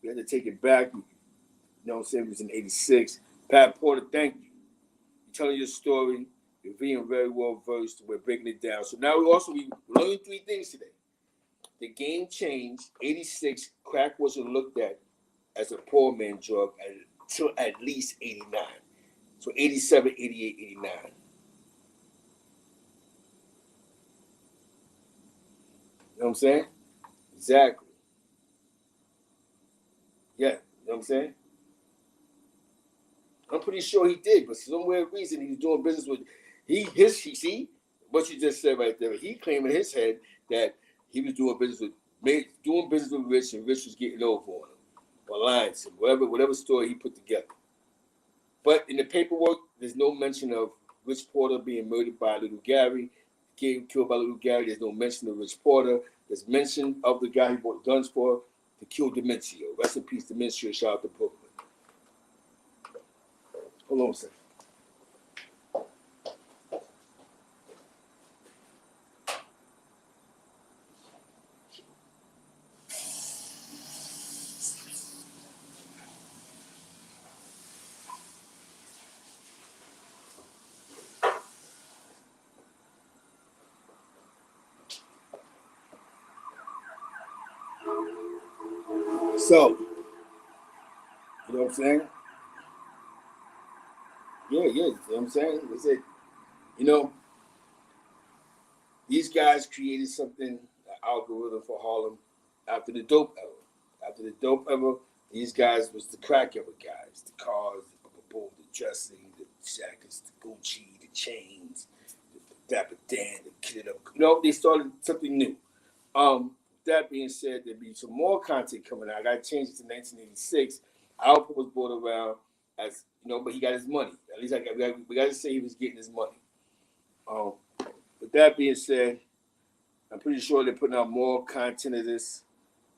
We had to take it back. You know what I'm saying? It was in 86. Pat Porter, thank you. You're telling your story. You're being very well versed. We're breaking it down. So now we learned three things today. The game changed. 86, crack wasn't looked at as a poor man drug until at least 89. So 87, 88, 89. You know what I'm saying? Exactly. Yeah, you know what I'm saying? I'm pretty sure he did, but for some weird reason he was doing business with see what you just said right there. He claimed in his head that he was doing business with Rich and Rich was getting over on him or lying to him, whatever story he put together. But in the paperwork, there's no mention of Rich Porter being murdered by Little Gary, killed by Little Gary. There's no mention of Rich Porter. There's mention of the guy he bought guns for to kill Demencio. Rest in peace, Demencio. Shout out to Brooklyn. Hold on a second. So, you know what I'm saying? Yeah, you know what I'm saying? They said, you know, these guys created something, an algorithm for Harlem after the dope era. After the dope era, these guys was the crack era guys. The cars, the dressing, the jackets, the Gucci, the chains, the Dapper Dan, the kid up. You know, they started something new. That being said, there'll be some more content coming out. I got to change it to 1986. Alpo was brought around as you know, but he got his money. At least we got to say he was getting his money. With that being said, I'm pretty sure they're putting out more content of this.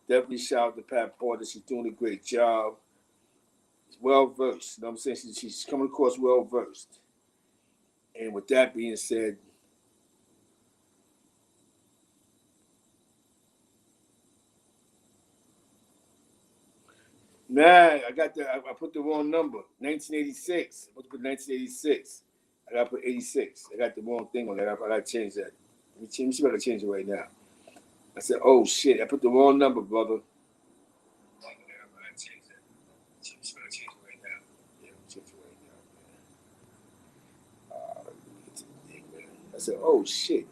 Definitely shout out to Pat Porter. She's doing a great job. She's well versed. You know what I'm saying? She's coming across well versed. And with that being said, nah, I put the wrong number. 1986. I put 1986. I got to put 86. I got the wrong thing on that. I got to change that. Let me see if I can change it right now. I said, oh shit, I put the wrong number, brother. I got to change that. Let me change it right now. Yeah, let me change it right now, man. I said, oh shit.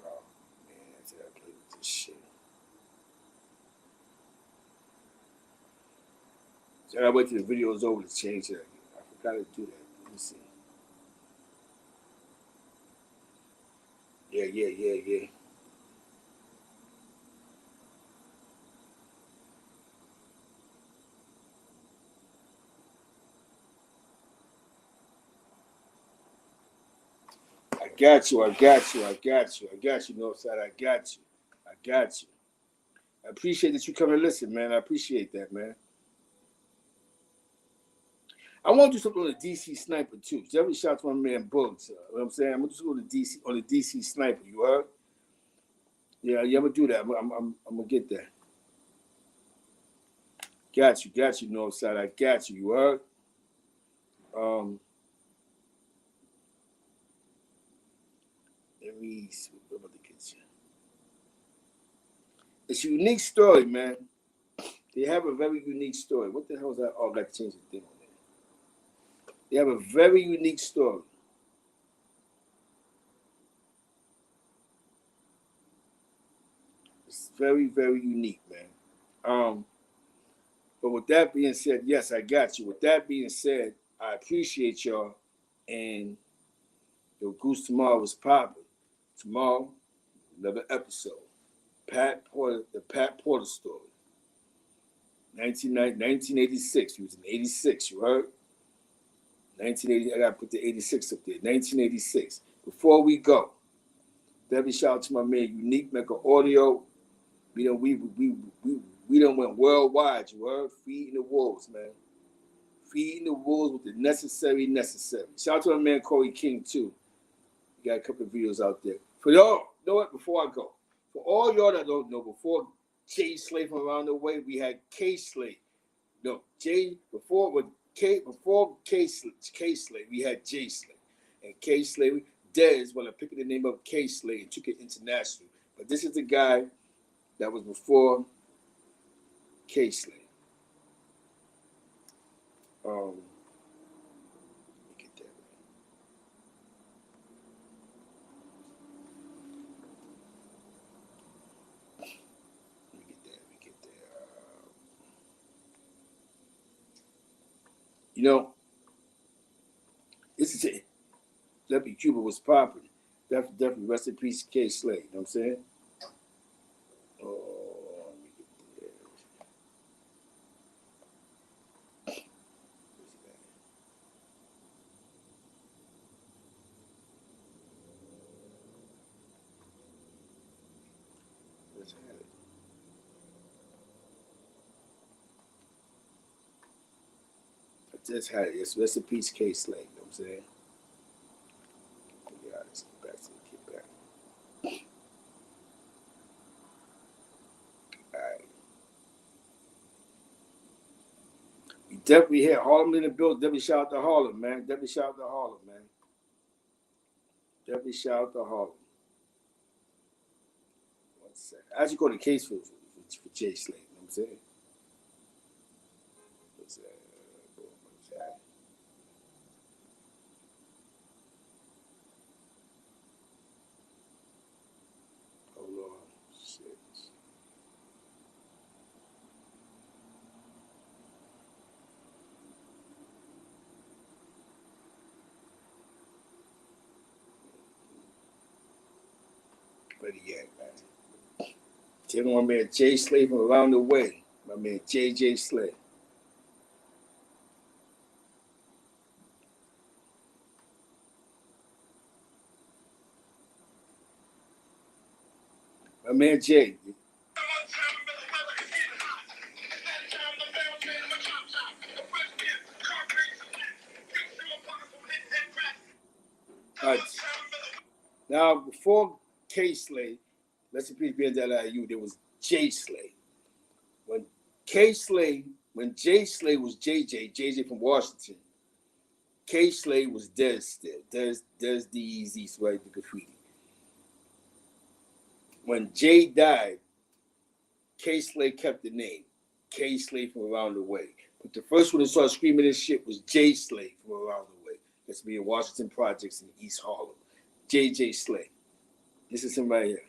Oh man, I said I played with this shit. So I gotta wait till the video's over to change that. I forgot to do that. Let me see. Yeah. I got you, Northside. I got you. I appreciate that you come and listen, man. I appreciate that, man. I want to do something on the DC Sniper too. Every shout to my man Bugs. You know what I'm saying? I'm gonna do something on the DC Sniper. You heard? Yeah, I'm gonna do that. I'm gonna get that. Got you, Northside. I got you. You heard? Let me see what I'm about to get you. It's a unique story, man. They have a very unique story. What the hell is that? Oh, I got to change the thing on there. They have a very unique story. It's very, very unique, man. But with that being said, yes, I got you. With that being said, I appreciate y'all. And your Goose tomorrow was popping. Tomorrow, another episode. Pat Porter, the Pat Porter story. 1986. He was in 86, you heard? 1980. I got to put the 86 up there. 1986. Before we go, definitely shout out to my man Unique Mega Audio. You know, we done went worldwide, you heard? Feeding the wolves, man. Feeding the wolves with the necessary. Shout out to my man Corey King, too. We got a couple of videos out there. For y'all, you know what? Before I go, for all y'all that don't know, before Jay Slay from around the way, we had K Slay. No, Jay, before K Slay, we had Jay Slay. And K Slay, Dez, when I picked the name of K Slay and took it international. But this is the guy that was before K Slay. Let me get that. Let me get that. You know, this is it. W. Cuba was popping. Definitely rest in peace, K Slay. You know what I'm saying? Oh, let me get that. Let's have it. I just had it. It's rest in peace, K Slay. You know what I'm saying? Yeah, let's get back to the kickback. All right. We definitely hit Harlem in the building. Definitely shout out to Harlem, man. Definitely shout out to Harlem, man. Definitely shout out to Harlem. 1 second. I actually go to case for Jay Slay. You know what I'm saying? What's that? What's that? Hold on. Shit. Where he at, man? Tell my man Jay Slay from around the way. My man JJ Slay. My man Jay. Now, before K Slay, let's repeat BNDLIU, there was J Slay. When Jay Slay was JJ from Washington, K Slay was Dez still. Dez D-Eazy, so right, the graffiti. When Jay died, K Slay kept the name. K Slay from around the way. But the first one that started screaming this shit was J Slay from around the way. That's me in Washington Projects in East Harlem. JJ Slay. This is him right here.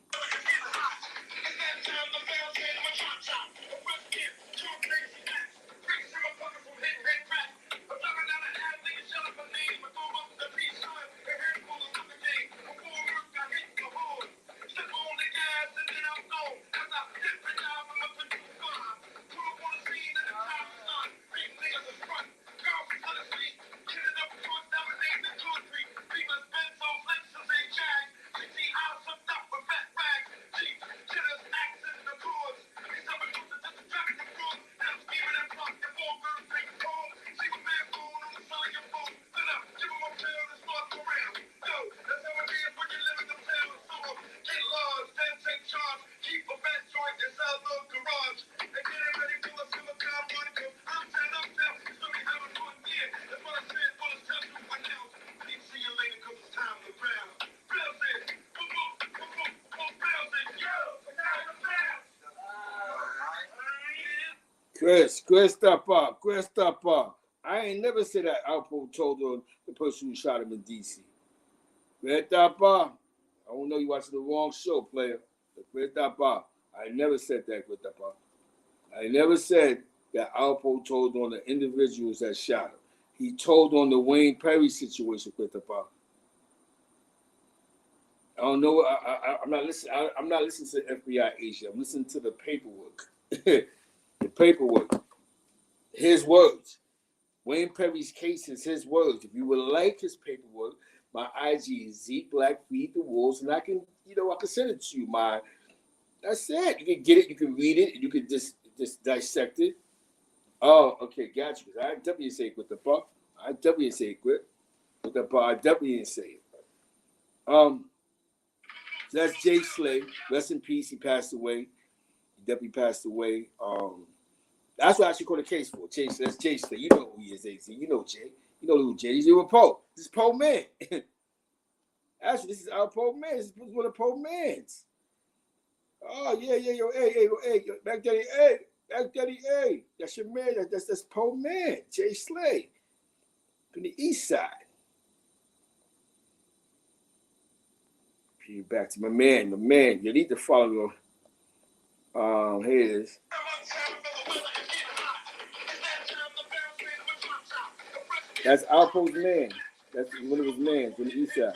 Christopher. I ain't never said that Alpo told on the person who shot him in D.C. Christopher. I don't know you watching the wrong show, player. Christopher. I never said that, Christopher. I never said that Alpo told on the individuals that shot him. He told on the Wayne Perry situation, Christopher. I don't know. I'm not listening. I'm not listening to FBI Asia. I'm listening to the paperwork. The paperwork. His words. Wayne Perry's case is his words. If you would like his paperwork, my IG is Zeke Black Feed the Wolves, and I can send it to you. That's it. You can get it. You can read it. And you can just dissect it. Oh, okay, got you. I definitely say it with the fuck. I definitely say it with the fuck. I definitely say it. That's Jay Slay. Rest in peace. He passed away. He definitely passed away. That's what I should call the case for. Jay, that's Jay Slay. You know who he is, AZ. You know Jay. You know who Jay is. You're a Poe. This is Poe Man. Actually, this is our Poe Man. This is one of Poe Man's. Oh, yeah. Yo, hey. Back Daddy, hey. That's your man. That's Poe Man. Jay Slay. From the east side. Back to my man. You need to follow me on. Here it is. That's Alpo's man. That's one of his mans from the east side.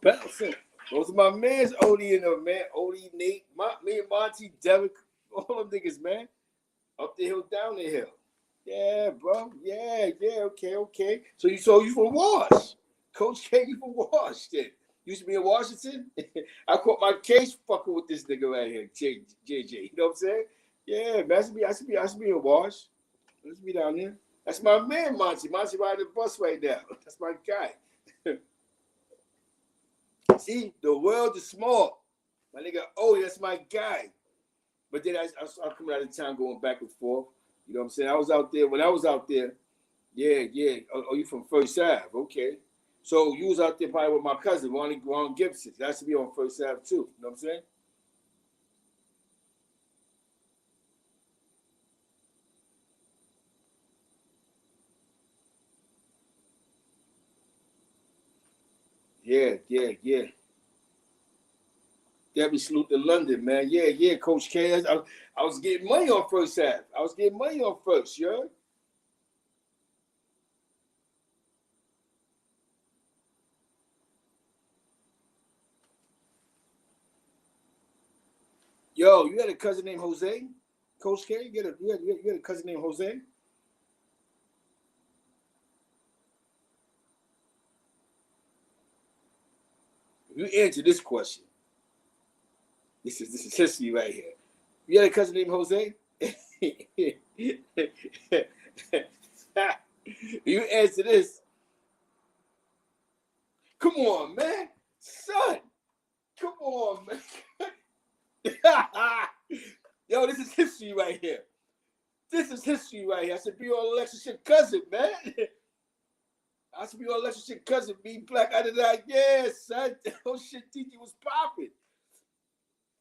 Bouncing. Those are my mans, Odie and them, man. Odie, Nate, me and Monty, Derek, all them niggas, man. Up the hill, down the hill. Yeah, bro. Yeah, okay. So you from Wash. Coach K, you from Wash, then. Used to be in Washington. I caught my case fucking with this nigga right here, JJ. You know what I'm saying? Yeah, man, I should be in Wash. Let's be down there. That's my man, Monty. Monty riding the bus right now. That's my guy. See, the world is small. My nigga, oh, that's my guy. But then I coming out of town going back and forth. You know what I'm saying? I was out there. When I was out there, yeah. Oh, you from First Ave. Okay. So you was out there probably with my cousin, Ron Gibson. That should be on First Ave too. You know what I'm saying? Yeah. Debbie salute to London, man. Yeah, Coach K. I was getting money on First Ave. I was getting money on First, you heard? Yo, you had a cousin named Jose? Coach K, you had a cousin named Jose? You answer this question. This is history right here. You had a cousin named Jose? You answer this. Come on, man. Son. Come on, man. Yo, this is history right here. This is history right here. I should be your relationship cousin, man. I should be your relationship cousin. Be black out of that. Yeah, son. Oh, shit, Titi was popping.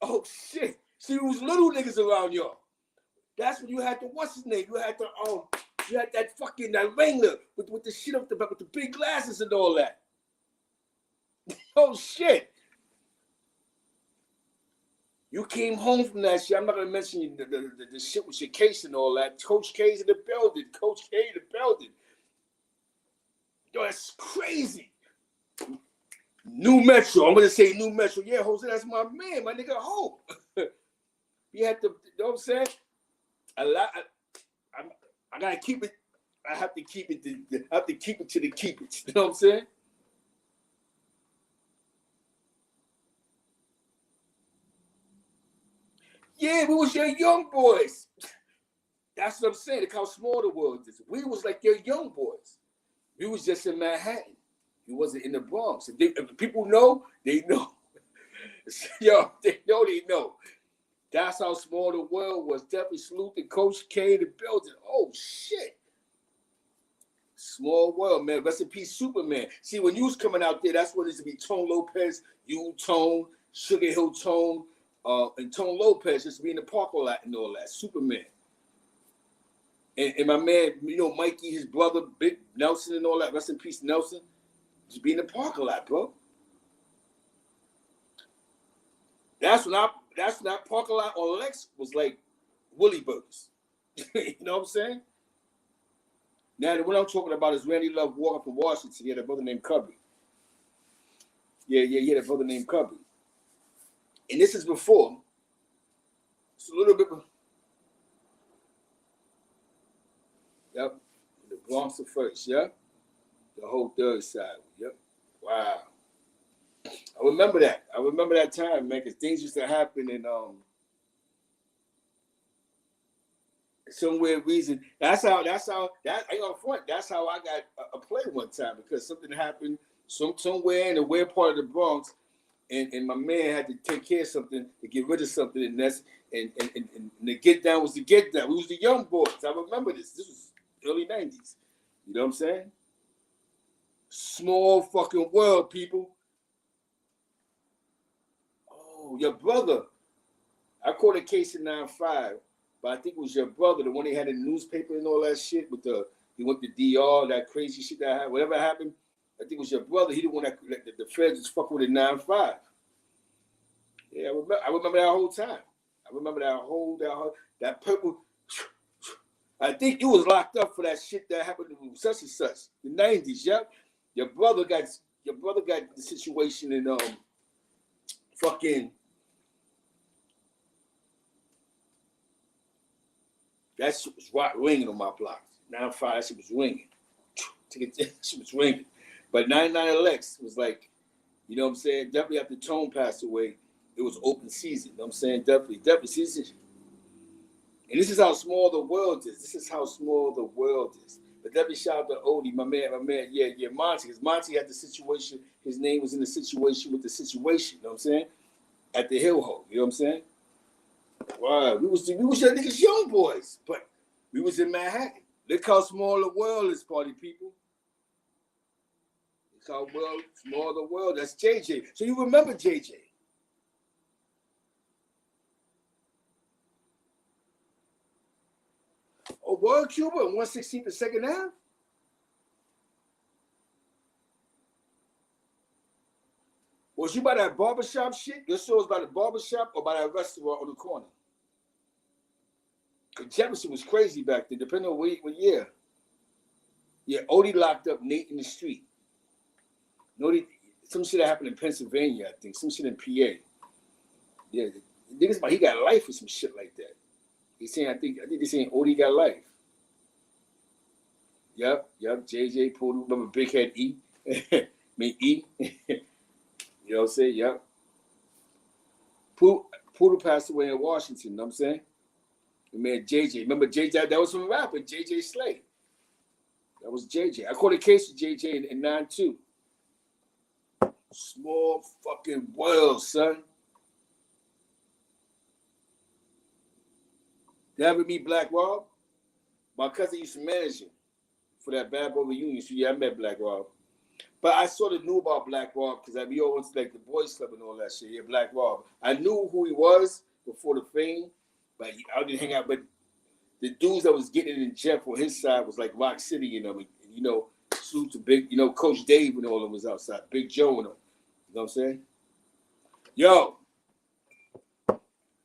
Oh, shit. See, it was little niggas around y'all. That's when you had the, what's his name? You had that fucking, that Wrangler with the shit up the back, with the big glasses and all that. Oh, shit. You came home from that shit. I'm not going to mention the shit with your case and all that. Coach K's in the building. Coach K in the building. Yo, that's crazy. New Metro. I'm going to say New Metro. Yeah, Jose, that's my man. My nigga Hope. You had to, you know what I'm saying? I got to keep it. I have to keep it. I have to keep it to the keep it. You know what I'm saying? Yeah, we was your young boys. That's what I'm saying. Look how small the world is. We was like your young boys. We was just in Manhattan. We wasn't in the Bronx. If people know, they know. Yo, they know. That's how small the world was. Definitely salute to Coach K in the building. Oh, shit. Small world, man. Rest in peace, Superman. See, when you was coming out there, that's what it used to be. Tone Lopez, you, Tone, Sugar Hill Tone, and Tone Lopez used to be in the parking lot and all that. Superman. And my man, you know, Mikey, his brother, Big Nelson and all that. Rest in peace, Nelson. Just be in the parking lot, bro. That's when that parking lot on Lex was like Willie Burgers. You know what I'm saying? Now, what I'm talking about is Randy Love walking from Washington. He had a brother named Cubby. Yeah, he had a brother named Cubby. And this is before. It's a little bit. Yep. The Bronx first, yeah? The whole third side. Yep. Wow. I remember that. I remember that time, man, because things used to happen in some weird reason. That's how that ain't on front. That's how I got a play one time, because something happened somewhere in a weird part of the Bronx, and my man had to take care of something to get rid of something, and that's and the get down was the get down. We was the young boys. I remember this. This was early 90s. You know what I'm saying? Small fucking world, people. Oh, your brother. I caught a case in 9-5, but I think it was your brother, the one they had in the newspaper and all that shit with he went to DR, that crazy shit that happened. Whatever happened, I think it was your brother. He the one that the feds was fucking with in 9-5. Yeah, I remember that whole time. I remember that purple. I think you was locked up for that shit that happened in such and such. The 90s, yeah. Your brother got the situation in fucking. That shit was ringing on my block. 9-5, that shit was ringing. That shit was ringing. But 99 Lex was like, you know what I'm saying? Definitely after Tone passed away, it was open season. You know what I'm saying? Definitely season. And this is how small the world is. This is how small the world is. But definitely shout out to Odie, my man, yeah, Monty. Because Monty had the situation, his name was in the situation with the situation, you know what I'm saying? At the Hill Hole, you know what I'm saying? Wow, we was your niggas young boys, but we was in Manhattan. Look how small the world is, party people. Look how small the world. That's JJ. So you remember JJ? Oh, World Cuba and 116th and Second Ave? Was you by that barbershop shit? Your store was by the barbershop or by that restaurant on the corner? Because Jefferson was crazy back then, depending on what year. Yeah, Odie locked up Nate in the street. Some shit that happened in Pennsylvania, I think. Some shit in PA. Yeah, niggas, he got life or some shit like that. He's saying, I think they're saying Odie got life. Yep, JJ Poodle, remember Big Head E? I mean E. You know what I'm saying? Yep. Poodle passed away in Washington, you know what I'm saying? The man JJ. Remember JJ? That was from a rapper, JJ Slade. That was JJ. I caught a case with JJ in 9-2. Small fucking world, son. Did I ever meet Black Rob? My cousin used to manage him for that Bad Boy reunion. So yeah, I met Black Rob. But I sort of knew about Black Rob because we all went to like the boys club and all that shit. Yeah, Black Rob. I knew who he was before the fame, but I didn't hang out. But the dudes that was getting it in Jeff on his side was like Rock City, you know. Salute to Big, Coach Dave and all of them was outside. Big Joe and them. You know what I'm saying? Yo,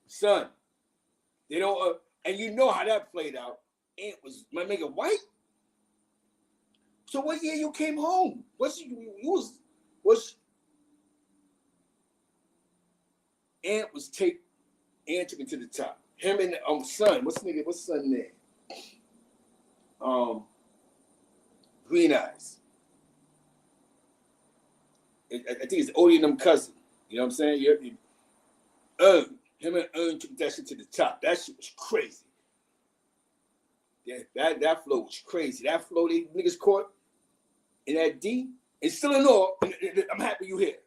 son, they don't, and you know how that played out. Ant was my nigga white. So what year you came home? Ant took it to the top. Him and son, what's son name? Green Eyes. I think it's Odie and them cousin. You know what I'm saying? Him and Ern took that shit to the top. That shit was crazy. Yeah, that flow was crazy. That flow they niggas caught in that D, and still in all, I'm happy you here.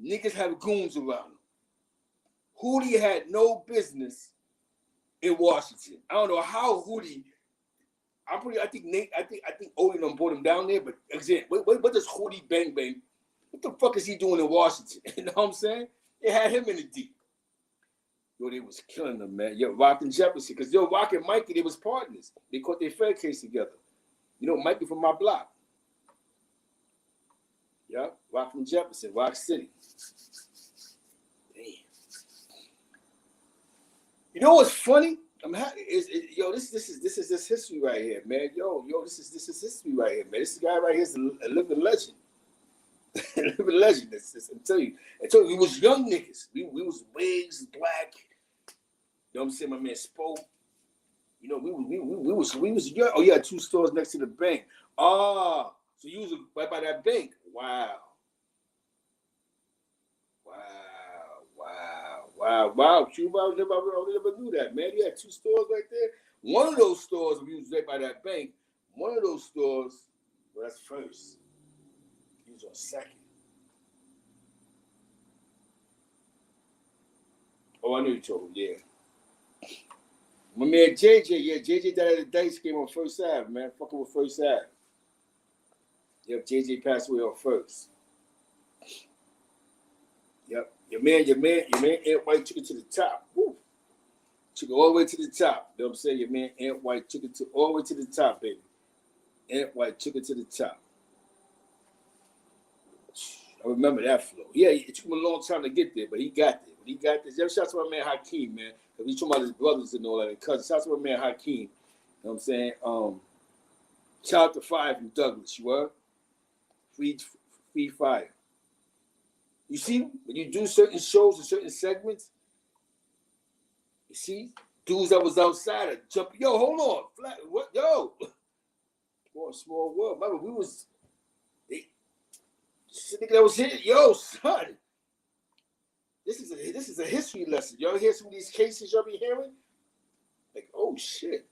Niggas have goons around them. Hootie had no business in Washington. I don't know how Hootie. I think Odie done brought him down there, but again, what does Hootie Bang Bang? What the fuck is he doing in Washington? You know what I'm saying? They had him in the D. Yo, they was killing them, man. Yo, Rock and Jefferson, because Rock and Mikey, they was partners. They caught their Fed case together. Mikey from my block. Yeah, Rock from Jefferson, Rock City. Damn. You know what's funny? I'm happy. This is history right here, man. This is history right here, man. This guy right here is a living legend. A living legend. I'm telling you, we was young niggas. We was wigs, black. You know what I'm saying? My man Spo. We was young. Oh yeah, 2 stores next to the bank. So you was right by that bank. Wow, Cuba, I never knew that, man. You had 2 stores right there. One of those stores, we was right by that bank. One of those stores, well, that's first. He was on second. Oh, I knew you told him, yeah. My man JJ died at the dice game on First Ave, man. Fucking with First Ave. Yep, JJ passed away on First. Yep. Your man, Ant White took it to the top. Woo. Took it all the way to the top. You know what I'm saying? Your man Ant White took it all the way to the top, baby. Ant White took it to the top. I remember that flow. Yeah, it took him a long time to get there, but he got there. Shout out to my man Hakeem, man. Because we talking about his brothers and all that, and cousins. Shout out to my man Hakeem. You know what I'm saying? Shout out to Fire from Douglas, you heard? Free Fire. You see, when you do certain shows and certain segments, you see, dudes that was outside are jumping. Yo, hold on. Flat, what? Yo. Small world. Remember, we was, nigga that was here. Yo, son. This is a history lesson. Y'all hear some of these cases y'all be hearing? Like, oh, shit.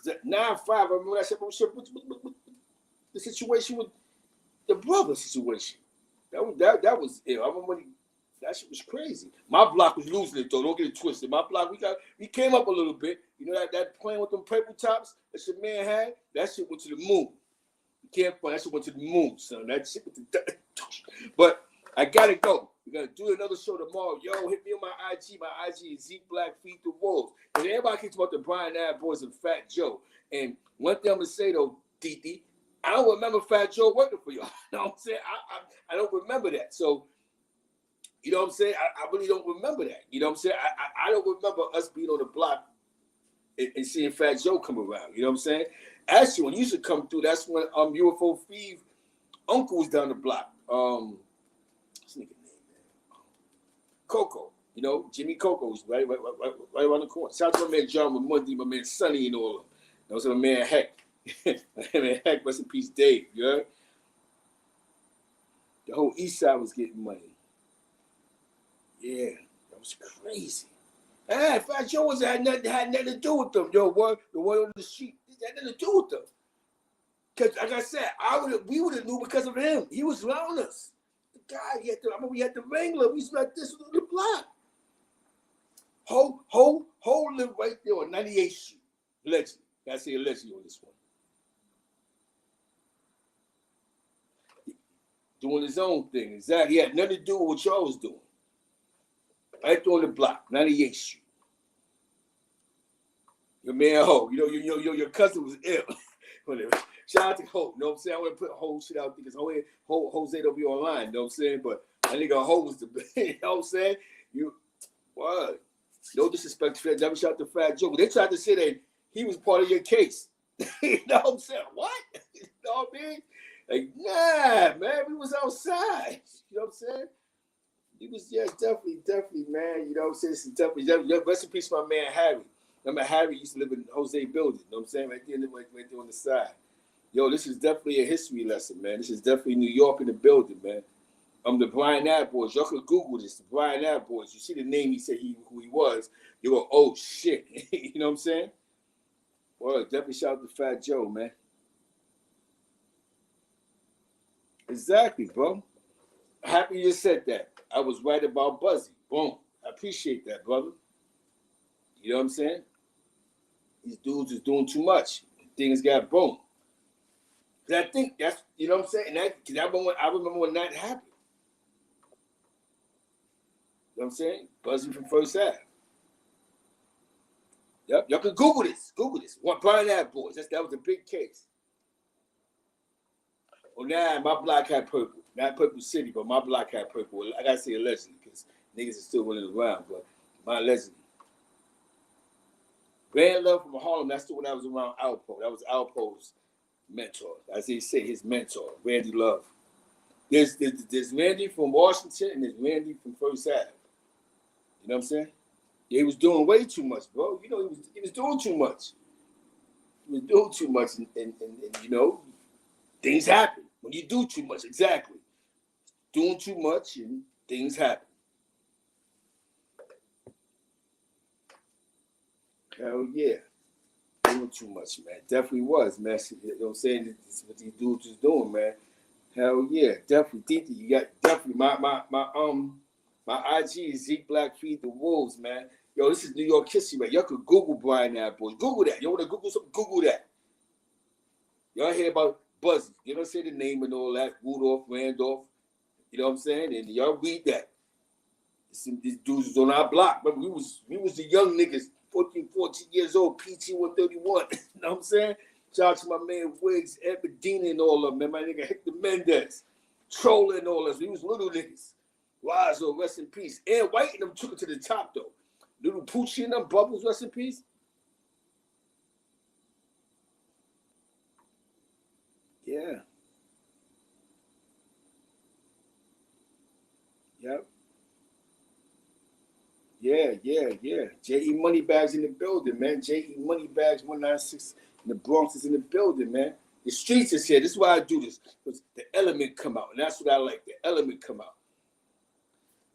9-5. I remember that shit. The situation with the brother situation. That was ill. I remember when that shit was crazy. My block was losing it though. Don't get it twisted. My block, we came up a little bit. You know that playing with them purple tops that your man had. That shit went to the moon. You can't find that shit went to the moon, son. That shit went to the. But I gotta go. We're gonna do another show tomorrow. Yo, hit me on my IG. My IG is Zeke Black Feed the Wolves. And everybody keeps about the Brian Ad Boys and Fat Joe. And one thing I'm gonna say though, Titi, I don't remember Fat Joe working for y'all. You know what I'm saying? I don't remember that. So, you know what I'm saying? I really don't remember that. You know what I'm saying? I don't remember us being on the block and seeing Fat Joe come around. You know what I'm saying? Actually, when you used to come through, that's when UFO Feeve uncle was down the block. What's nigga name, man? Coco. You know, Jimmy Coco was right around the corner. Shout out to my man John Monday, my man Sonny and all of them. That was my man Heck. My man Heck, rest in peace, Dave. You heard? The whole East Side was getting money. Yeah, that was crazy. Hey, Fat Joe had nothing to do with them. Yo, the one on the street, had nothing to do with them. Because, like I said, we would have knew because of him. He was around us. The guy, I remember we had the Wrangler. We used to like this on the block. Ho lived right there on 98th Street. Legend. Gotta say a legend on this one. Doing his own thing. Exactly. He had nothing to do with what y'all was doing. Right there on the block, 98th Street. Your man Ho, you know, your cousin was ill. Shout out to Ho, you know what I'm saying? I want to put Ho shit out because Jose don't be online, you know what I'm saying? But that nigga Ho was the you know what I'm saying? What? No disrespect to never shout to Fat Joe. They tried to say that he was part of your case. You know what I'm saying? What? You know what I mean? Like, nah, man, we was outside. You know what I'm saying? He was, yeah, definitely, man. You know what I'm saying? Definitely. Rest in peace, my man Harry. Remember, Harry used to live in Jose building. You know what I'm saying? Right there on the side. Yo, this is definitely a history lesson, man. This is definitely New York in the building, man. The Brian Ad Boys. Y'all could Google this. The Brian Ad Boys. You see the name he said who he was. You go, oh, shit. You know what I'm saying? Well, definitely shout out to Fat Joe, man. Exactly, bro. Happy you said that. I was right about Buzzy. Boom. I appreciate that, brother. You know what I'm saying? These dudes is doing too much. Things got boom. I think that's, you know what I'm saying? And I remember when that happened. You know what I'm saying? Buzzy from First Ave. Yep, y'all can Google this. What Brian Ad Boys. That was a big case. Well, now my block had purple. Not Purple City, but my block had purple. I gotta say allegedly because niggas are still running around, but my allegedly. Grand Love from Harlem, that's the one that was around Alpo. That was Alpo's mentor. As they say, his mentor, Randy Love. There's Randy from Washington and there's Randy from First Ave. You know what I'm saying? Yeah, he was doing way too much, bro. You know, he was doing too much. He was doing too much and you know, things happen. When you do too much, exactly. Doing too much and things happen. Hell yeah. Doing too much, man. Definitely was, man. You know what I'm saying? This is what these dudes is doing, man. Hell yeah. Definitely. You got definitely my IG is Zeke Black Feed the Wolves, man. Yo, this is New York history, man. Y'all could Google Brian Ad Boys. Google that. You want to Google something? Google that. Y'all hear about Buzzy. You don't say the name and all that. Rudolph, Randolph. You know what I'm saying? And y'all read that. These dudes was on our block. Remember, we was the young niggas, 14 years old, PT 131. You know what I'm saying? Shout out to my man Wiggs, Ed Medina and all of them, man. My nigga Hector Mendez, trolling and all of us. We was little niggas. Wazo, rest in peace. And White and them took it to the top, though. Little Poochie and them, Bubbles, rest in peace. Yeah. Yep. Yeah. J.E. Moneybags in the building, man. J.E. Moneybags 196 in the Bronx is in the building, man. The streets is here. This is why I do this. Because the element come out. And that's what I like. The element come out.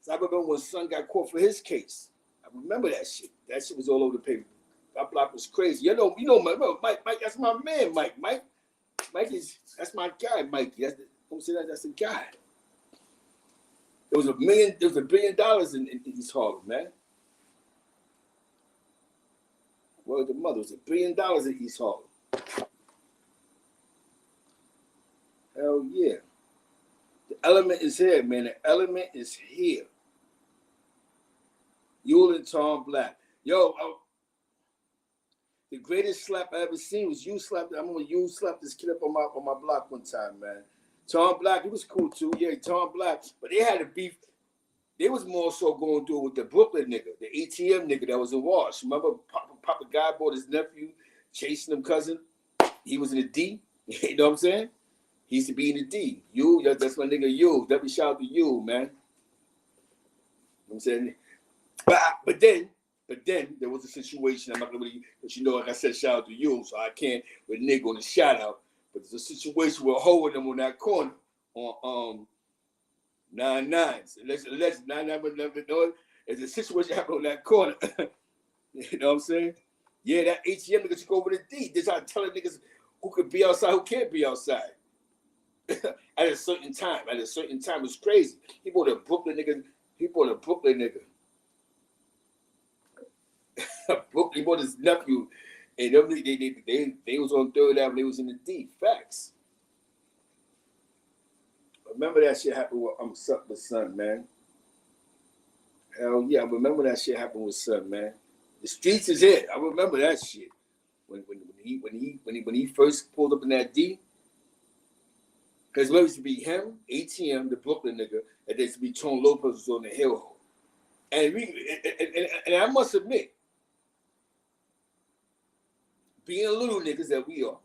So I remember when Son got caught for his case. I remember that shit. That shit was all over the paper. block was crazy. You know, Mike, that's my man, Mike. Mike that's my guy, Mike. That's the guy. There was $1 billion in East Harlem, man. Well, the mother was $1 billion in East Harlem. Hell yeah. The element is here, man. The element is here. Yule and Tom Black. Yo, the greatest slap I ever seen was you slapped. I remember you slapped this kid up on my block one time, man. Tom Black, he was cool too. Yeah, Tom Black. But they had a beef. They was more so going through with the Brooklyn nigga, the ATM nigga that was in Wash. Remember, Papa Guy bought his nephew, chasing him cousin. He was in the D. You know what I'm saying? He used to be in the D. You, that's my nigga you. Definitely shout out to you, man. You know what I'm saying? But then there was a situation. I'm not gonna really, but you know, like I said, shout out to you, so I can't with nigga on the shout out. But there's a situation where holding them on that corner on 9-9. Let's 9-9. There's a situation happening on that corner. You know what I'm saying? Yeah, that ATM nigga took over the D. This how telling niggas who could be outside, who can't be outside. At a certain time, it's crazy. He bought a Brooklyn nigga. He bought his nephew, and they was on 3rd Avenue. They was in the D. Facts. Remember that shit happened with Son, man. Hell yeah, I remember that shit happened with Son, man. The streets is it. I remember that shit. When he first pulled up in that D. Because it used to be him, ATM, the Brooklyn nigga, and there used to be Tone Lopez was on the hill. And I must admit, being little niggas that we are,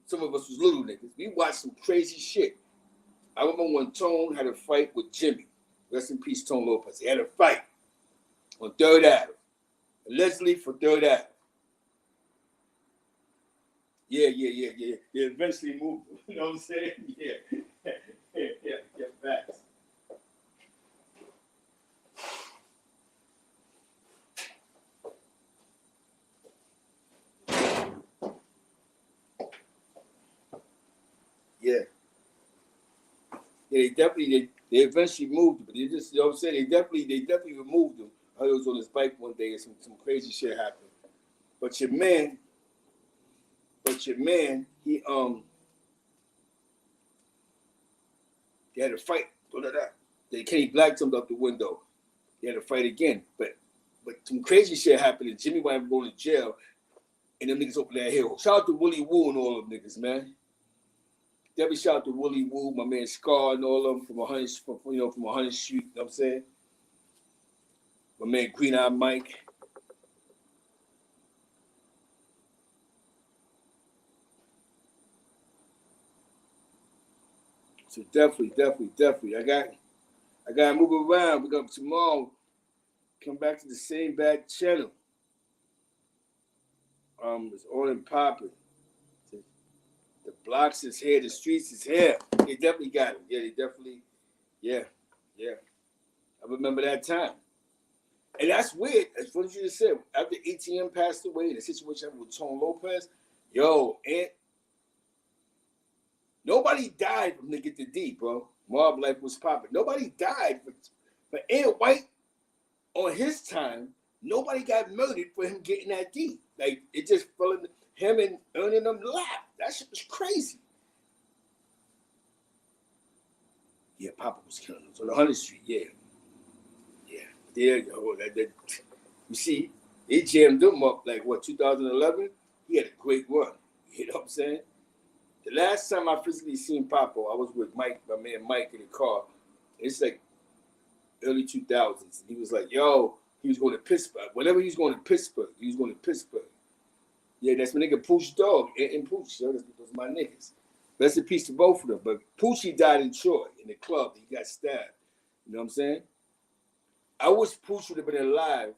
some of us was little niggas, we watched some crazy shit. I remember when Tone had a fight with Jimmy. Rest in peace, Tone Lopez. He had a fight on 3rd Ave. Allegedly for 3rd Ave. Yeah. They eventually moved. You know what I'm saying? Yeah, facts. Yeah, they eventually moved him, but they just, you know what I'm saying? They definitely removed him. I heard he was on his bike one day and some crazy shit happened. But your man, he they had a fight. They Kenny Black jumped out the window. They had a fight again. But some crazy shit happened and Jimmy wound up going to jail and them niggas opened that hill. Shout out to Willie Woo and all them niggas, man. Definitely shout out to Willie Woo, my man Scar and all of them from 100 Street, you know what I'm saying? My man Green Eye Mike. So definitely. I gotta move around. We got tomorrow. Come back to the same bad channel. It's on and popping. The blocks is here, the streets is here. They definitely got it. Yeah, they definitely, yeah. I remember that time. And that's weird. That's what you just said. After ATM passed away, the situation with Tone Lopez, and nobody died from Nigga to D, bro. Mob life was popping. Nobody died. But Ant White, on his time, nobody got murdered for him getting that D. Like, it just fell in him and earning them lap. That shit was crazy. Yeah, Papa was killing them. So the 100th Street, yeah. There you go. You see, they jammed him up like, 2011? He had a great run. You know what I'm saying? The last time I physically seen Papa, I was with Mike, my man Mike, in the car. It's like early 2000s. And he was like, he was going to Pittsburgh. Whenever he was going to Pittsburgh, Yeah, that's my nigga Pooch Dog and Pooch. Those my niggas. Rest in peace to both of them. But Poochie died in Troy in the club. He got stabbed. You know what I'm saying? I wish Pooch would have been alive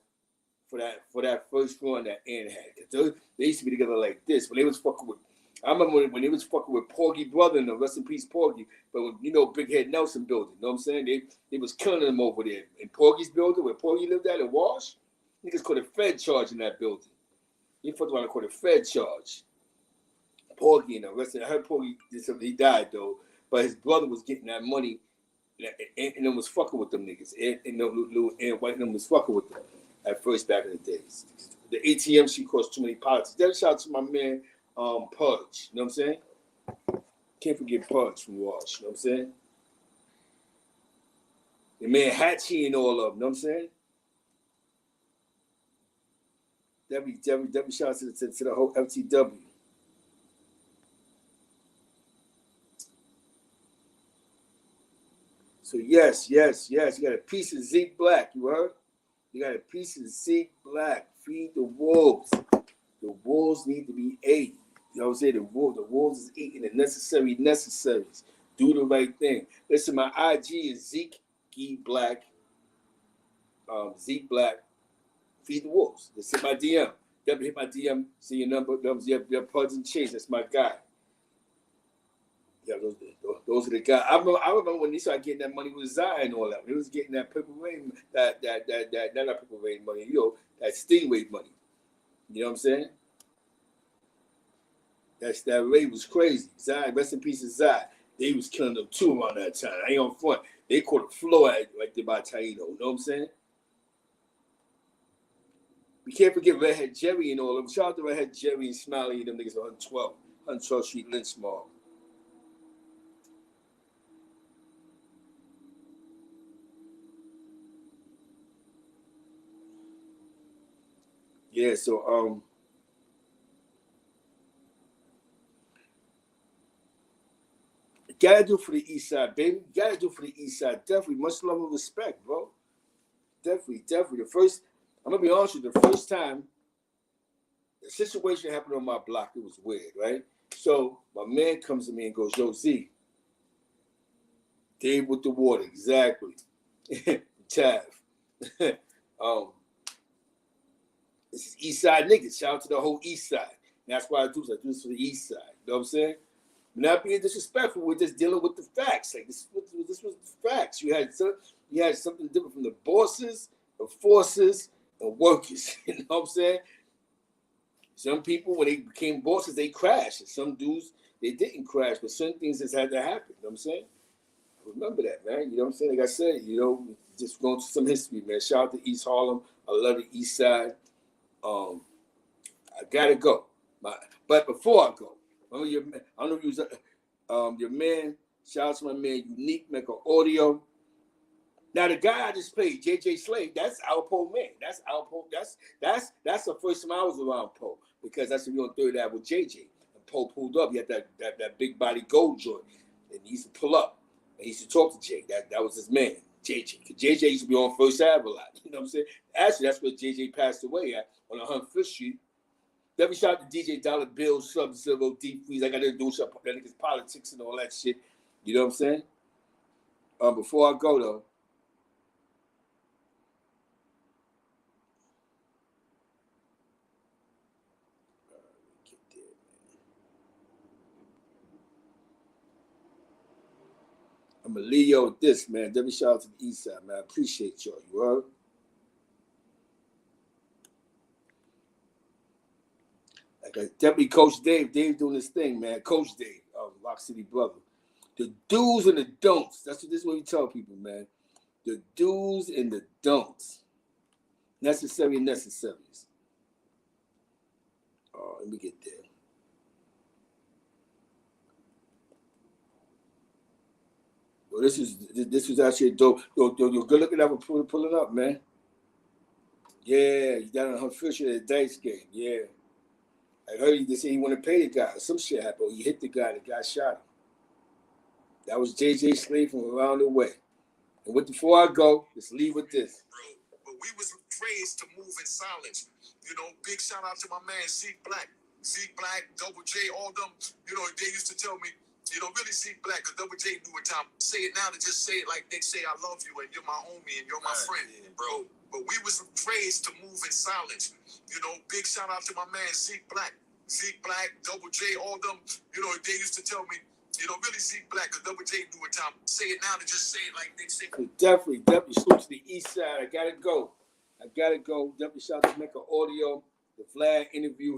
for that first run that Ann had. They used to be together like this. When they was fucking with, I remember when they was fucking with Porgy brother and rest in peace Porgy. But when, Big Head Nelson building, you know what I'm saying? They was killing them over there. In Porgy's building, where Porgy lived at in Walsh, niggas could have Fed charge in that building. He fucked around and caught a Fed charge. Porgy and arrested. I heard Porgy did something. He died though, but his brother was getting that money, and them was fucking with them niggas. And white them was fucking with them at first back in the days. The ATM she caused too many politics. Then shout out to my man Pudge. You know what I'm saying? Can't forget Pudge from Walsh. You know what I'm saying? The man Hatchie and all of them. You know what I'm saying? Debbie shout out to the whole FTW. So yes. You got a piece of Zeke Black, you heard? You got a piece of Zeke Black. Feed the wolves. The wolves need to be ate. You know what I'm saying? The wolves is eating the necessaries. Do the right thing. Listen, my IG is Zeke Black. Zeke Black. Feed the wolves. Just hit my DM. Definitely hit my DM. See your number. Your Puds and Chase. That's my guy. Yeah, those are the guys. I remember when they started getting that money with Zion and all that. They was getting that Purple Rain, that not Purple Rain money, that Stingray money. You know what I'm saying? That rate was crazy. Zion, rest in peace of Zion. They was killing them too around that time. I ain't on front. They caught a floor at right there by Taino. You know what I'm saying? We can't forget Redhead Jerry and all of them. Shout out to Redhead Jerry and Smiley and them niggas on 112th Street Lynch Mob. Yeah, so gotta do for the East Side, baby. Gotta do for the East Side. Definitely, much love and respect, bro. Definitely. I'm gonna be honest with you. The first time the situation happened on my block, it was weird, right? So my man comes to me and goes, "Yo, Z, Dave with the water, exactly." Tav. This is East Side niggas. Shout out to the whole East Side. And that's why I do this for the East Side. You know what I'm saying? We're not being disrespectful. We're just dealing with the facts. Like this was the facts. You had something different from the bosses, the forces, and workers. You know what I'm saying? Some people, when they became bosses, they crashed. And some dudes, they didn't crash, but certain things just had to happen. You know what I'm saying? Remember that, man. You know what I'm saying? Like I said, just going through some history, man. Shout out to East Harlem. I love the East Side. I gotta go. But before I go, remember I don't know if you was your man. Shout out to my man, Unique Mecca Audio. Now the guy I just played, JJ Slade, that's Alpo man. That's Alpo. That's the first time I was around Poe because that's when we on Third Ave with JJ. And Poe pulled up. He had that big body gold joint, and he used to pull up. And he used to talk to Jay. That was his man, JJ. Because JJ used to be on First Ave a lot. You know what I'm saying? Actually, that's where JJ passed away at on 105th Street. Let me shout out to DJ Dollar Bill, Sub-Zero, Deep Freeze. I got to do some that niggas politics and all that shit. You know what I'm saying? Before I go though, I'm a Leo with this, man. Let me shout out to the East Side, man. I appreciate y'all. You heard? Definitely Coach Dave. Dave doing this thing, man. Coach Dave, Rock City brother. The do's and the don'ts. This is what we tell people, man. The do's and the don'ts. Necessary and necessaries. Let me get there. Well, this was actually dope. Yo, good looking at him pulling up, man. Yeah, he's down on her fish at a dice game. Yeah. I heard they say he want to pay the guy. Some shit happened. He hit the guy shot him. That was JJ Slade from around the way. And before I go, let's leave with this. But we was raised to move in silence. Big shout out to my man Zeke Black, Double J, all them. They used to tell me, really Zeke Black, because Double J knew what time. Say it now to just say it like they say, I love you and you're my homie and you're my friend, bro. But we was raised to move in silence. Big shout out to my man Zeke Black, Double J, all them. They used to tell me, really Zeke Black, because Double J knew what time. Say it now to just say it like they say. Definitely salute to the East Side. I gotta go. Definitely shout out to Mecca Audio. The Vlad interview,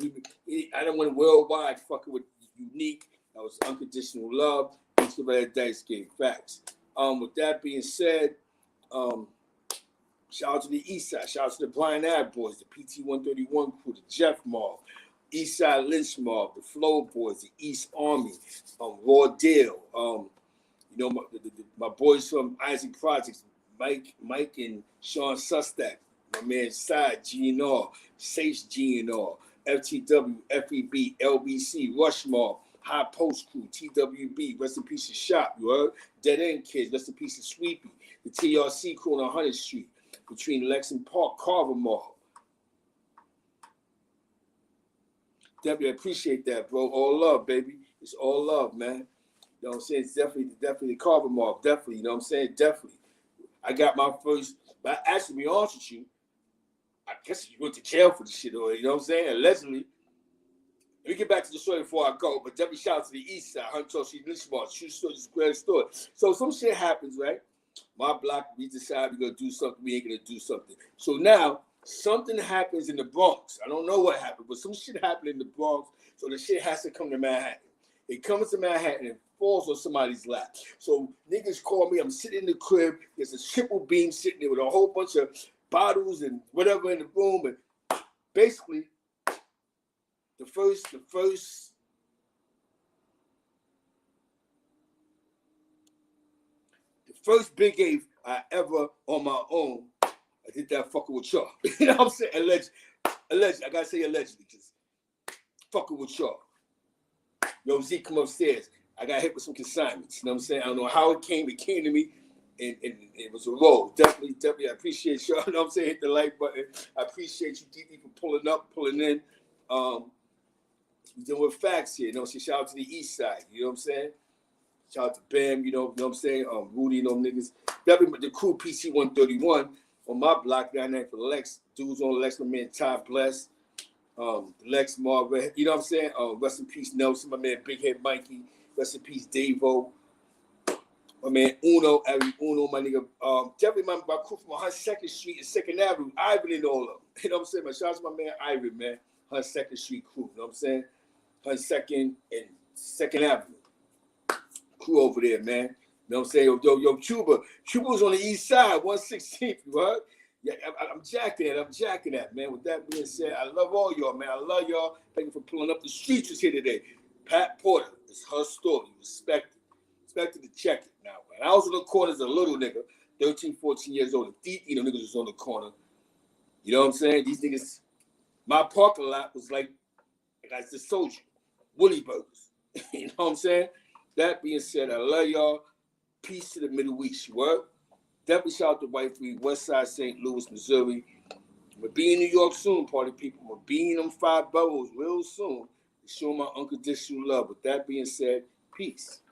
I done went worldwide fucking with Unique. That was Unconditional Love. Thanks for that dice game. Facts. With that being said, shout out to the East Side. Shout out to the Blind Ad Boys, the PT 131 crew, the Jeff Mob, East Side Lynch Mob, the Flow Boys, the East Army, Raw Deal. You know, my boys from Isaac Projects, Mike and Sean Sustak, my man Side, GNR, Sace GNR, FTW, FEB, LBC, Rushmore, High Post Crew, TWB, rest in peace of Shop, you heard? Dead End Kids, rest in peace of Sweepy, the TRC crew on 100th Street, between Lex and Park, Carver Mall. Definitely appreciate that, bro. All love, baby. It's all love, man. You know what I'm saying? It's definitely Carver Mall. Definitely, you know what I'm saying? Definitely. I got my first, but actually, to be honest with you, I guess you went to jail for the shit, or you know what I'm saying? Allegedly. Let me get back to the story before I go, but definitely shout out to the East Side, Hunter Street, Lynchmore, True Story, Square Store. So some shit happens, right? My block, we decide we're going to do something, we ain't going to do something. So now, something happens in the Bronx. I don't know what happened, but some shit happened in the Bronx, so the shit has to come to Manhattan. It comes to Manhattan and falls on somebody's lap. So niggas call me, I'm sitting in the crib, there's a triple beam sitting there with a whole bunch of bottles and whatever in the room, and basically, the first big game I ever on my own, I did that fucking with y'all. You know what I'm saying? Allegedly. I gotta say allegedly, because fucking with y'all. Yo, Z, come upstairs. I got hit with some consignments. You know what I'm saying? I don't know how it came to me, and it was a roll. Definitely, I appreciate y'all. You know what I'm saying? Hit the like button. I appreciate you, DD, for pulling in. We're dealing with facts here. You know, shout out to the East Side. You know what I'm saying? Shout out to Bam, you know what I'm saying? Rudy and them niggas. Definitely the crew PC 131 on my block, guy named for Lex. Dudes on Lex, my man Ty Bless. Lex Marvin, you know what I'm saying? Rest in peace, Nelson, my man Big Head Mikey. Rest in peace, Davo. My man Uno, Ari Uno, my nigga. Definitely my crew from 102nd Street and 2nd Avenue. Ivan and all of them. You know what I'm saying? Shout out to my man Ivan, man. 102nd Street crew, you know what I'm saying? 102nd and 2nd Avenue. Crew over there, man. You know what I'm saying? Yo, Cuba's on the east side, 116th, you heard? Yeah, I'm jacking that, man. With that being said, I love all y'all, man. I love y'all. Thank you for pulling up. The Streets was here today. Pat Porter, it's her story. Expected to check it now. When I was on the corner as a little nigga, 13, 14 years old, the niggas was on the corner. You know what I'm saying? These niggas, my parking lot was like I just told you, Woolly Burgers. You know what I'm saying? That being said, I love y'all. Peace to the Middle East. You word? Definitely shout out to White 3, West Side, St. Louis, Missouri. I'm going to be in New York soon, party people. I'm going to be in them 5 boroughs real soon to show my unconditional love. With that being said, peace.